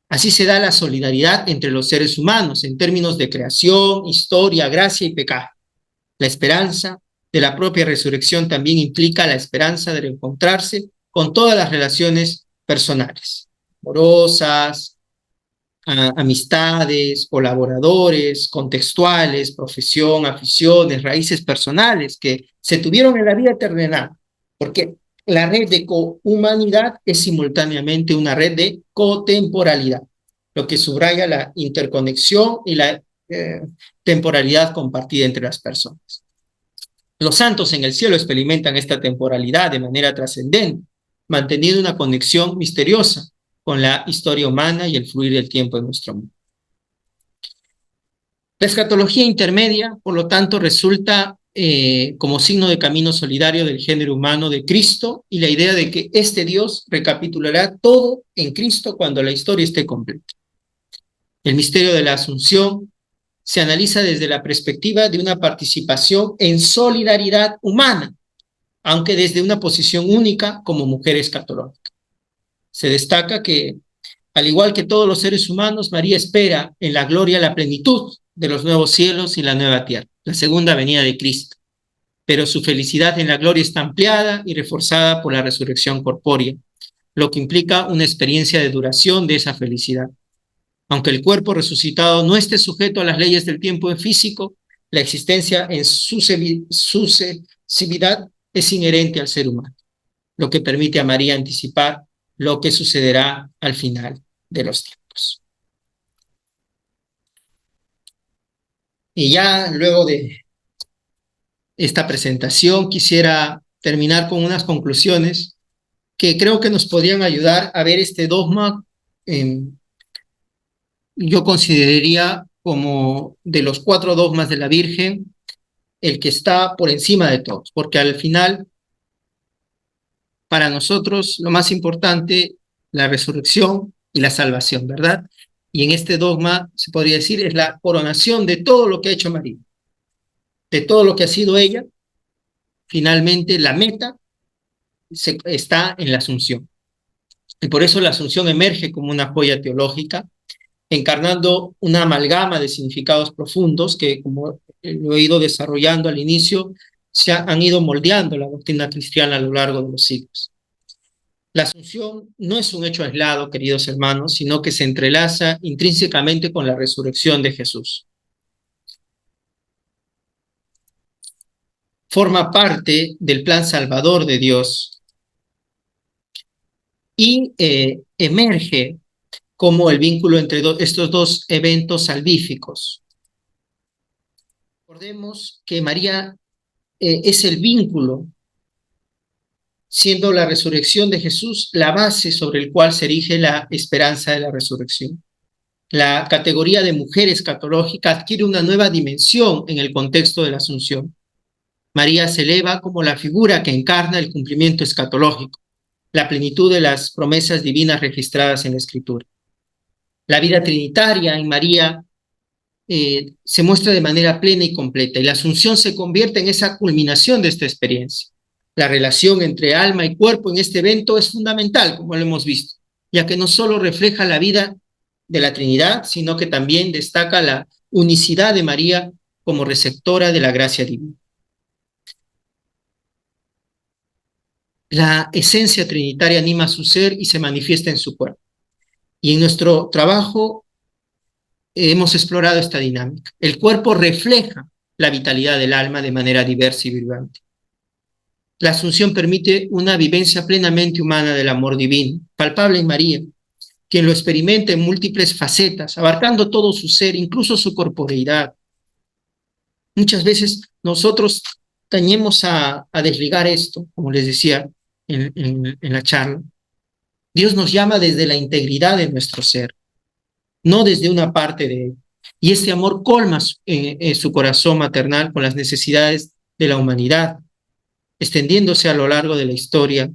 Así se da la solidaridad entre los seres humanos en términos de creación, historia, gracia y pecado. La esperanza de la propia resurrección también implica la esperanza de reencontrarse con todas las relaciones personales, amorosas, amistades, colaboradores, contextuales, profesión, aficiones, raíces personales que se tuvieron en la vida terrenal, porque la red de cohumanidad es simultáneamente una red de cotemporalidad, lo que subraya la interconexión y la temporalidad compartida entre las personas. Los santos en el cielo experimentan esta temporalidad de manera trascendente, manteniendo una conexión misteriosa con la historia humana y el fluir del tiempo en nuestro mundo. La escatología intermedia, por lo tanto, resulta como signo de camino solidario del género humano de Cristo y la idea de que este Dios recapitulará todo en Cristo cuando la historia esté completa. El misterio de la Asunción se analiza desde la perspectiva de una participación en solidaridad humana, aunque desde una posición única como mujer escatológica. Se destaca que, al igual que todos los seres humanos, María espera en la gloria la plenitud de los nuevos cielos y la nueva tierra, la segunda venida de Cristo. Pero su felicidad en la gloria está ampliada y reforzada por la resurrección corpórea, lo que implica una experiencia de duración de esa felicidad. Aunque el cuerpo resucitado no esté sujeto a las leyes del tiempo en físico, la existencia en sucesividad es inherente al ser humano, lo que permite a María anticipar lo que sucederá al final de los tiempos. Y ya luego de esta presentación quisiera terminar con unas conclusiones que creo que nos podrían ayudar a ver este dogma, yo consideraría como de los 4 dogmas de la Virgen, el que está por encima de todos, porque al final, para nosotros, lo más importante, la resurrección y la salvación, ¿verdad? Y en este dogma, se podría decir, es la coronación de todo lo que ha hecho María, de todo lo que ha sido ella. Finalmente, la meta está en la Asunción. Y por eso la Asunción emerge como una joya teológica, encarnando una amalgama de significados profundos que, como lo he ido desarrollando al inicio, han ido moldeando la doctrina cristiana a lo largo de los siglos. La Asunción no es un hecho aislado, queridos hermanos, sino que se entrelaza intrínsecamente con la resurrección de Jesús. Forma parte del plan salvador de Dios y emerge como el vínculo entre estos dos eventos salvíficos. Recordemos que María es el vínculo, siendo la resurrección de Jesús la base sobre el cual se erige la esperanza de la resurrección. La categoría de mujer escatológica adquiere una nueva dimensión en el contexto de la Asunción. María se eleva como la figura que encarna el cumplimiento escatológico, la plenitud de las promesas divinas registradas en la Escritura. La vida trinitaria en María se muestra de manera plena y completa, y la Asunción se convierte en esa culminación de esta experiencia. La relación entre alma y cuerpo en este evento es fundamental, como lo hemos visto, ya que no solo refleja la vida de la Trinidad, sino que también destaca la unicidad de María como receptora de la gracia divina. La esencia trinitaria anima su ser y se manifiesta en su cuerpo. Y en nuestro trabajo hemos explorado esta dinámica. El cuerpo refleja la vitalidad del alma de manera diversa y vibrante. La Asunción permite una vivencia plenamente humana del amor divino, palpable en María, quien lo experimenta en múltiples facetas, abarcando todo su ser, incluso su corporeidad. Muchas veces nosotros tendemos a desligar esto, como les decía en la charla. Dios nos llama desde la integridad de nuestro ser, no desde una parte de él. Y este amor colma su corazón maternal con las necesidades de la humanidad, extendiéndose a lo largo de la historia.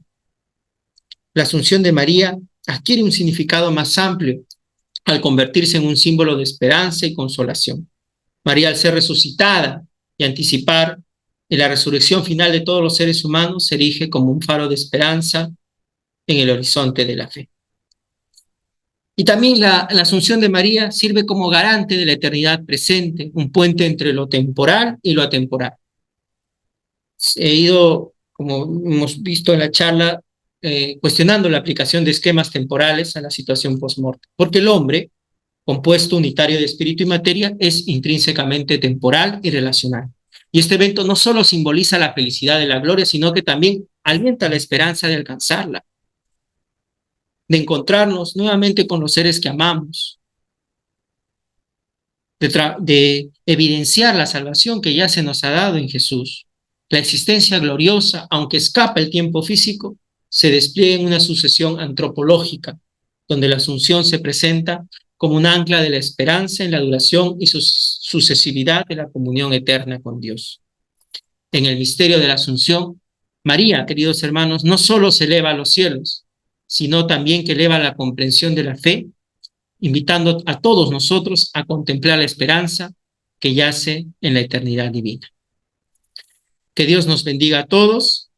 La Asunción de María adquiere un significado más amplio al convertirse en un símbolo de esperanza y consolación. María, al ser resucitada, y anticipar en la resurrección final de todos los seres humanos se erige como un faro de esperanza en el horizonte de la fe. Y también la Asunción de María sirve como garante de la eternidad presente, un puente entre lo temporal y lo atemporal. He ido, como hemos visto en la charla, cuestionando la aplicación de esquemas temporales a la situación post-mortem, porque el hombre, compuesto unitario de espíritu y materia, es intrínsecamente temporal y relacional. Y este evento no solo simboliza la felicidad de la gloria, sino que también alienta la esperanza de alcanzarla, de encontrarnos nuevamente con los seres que amamos, de evidenciar la salvación que ya se nos ha dado en Jesús. La existencia gloriosa, aunque escapa el tiempo físico, se despliega en una sucesión antropológica, donde la Asunción se presenta como un ancla de la esperanza en la duración y sucesividad de la comunión eterna con Dios. En el misterio de la Asunción, María, queridos hermanos, no solo se eleva a los cielos, sino también que eleva la comprensión de la fe, invitando a todos nosotros a contemplar la esperanza que yace en la eternidad divina. Que Dios nos bendiga a todos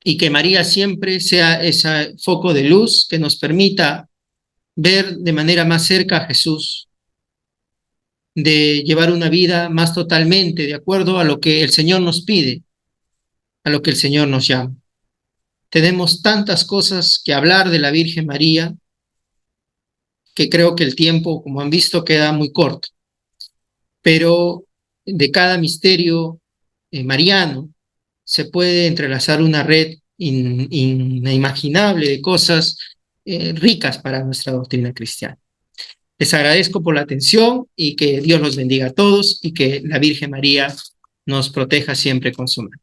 y que María siempre sea ese foco de luz que nos permita ver de manera más cerca a Jesús, de llevar una vida más totalmente de acuerdo a lo que el Señor nos pide, a lo que el Señor nos llama. Tenemos tantas cosas que hablar de la Virgen María que creo que el tiempo, como han visto, queda muy corto. Pero de cada misterio mariano se puede entrelazar una red inimaginable de cosas ricas para nuestra doctrina cristiana. Les agradezco por la atención y que Dios los bendiga a todos y que la Virgen María nos proteja siempre con su mano.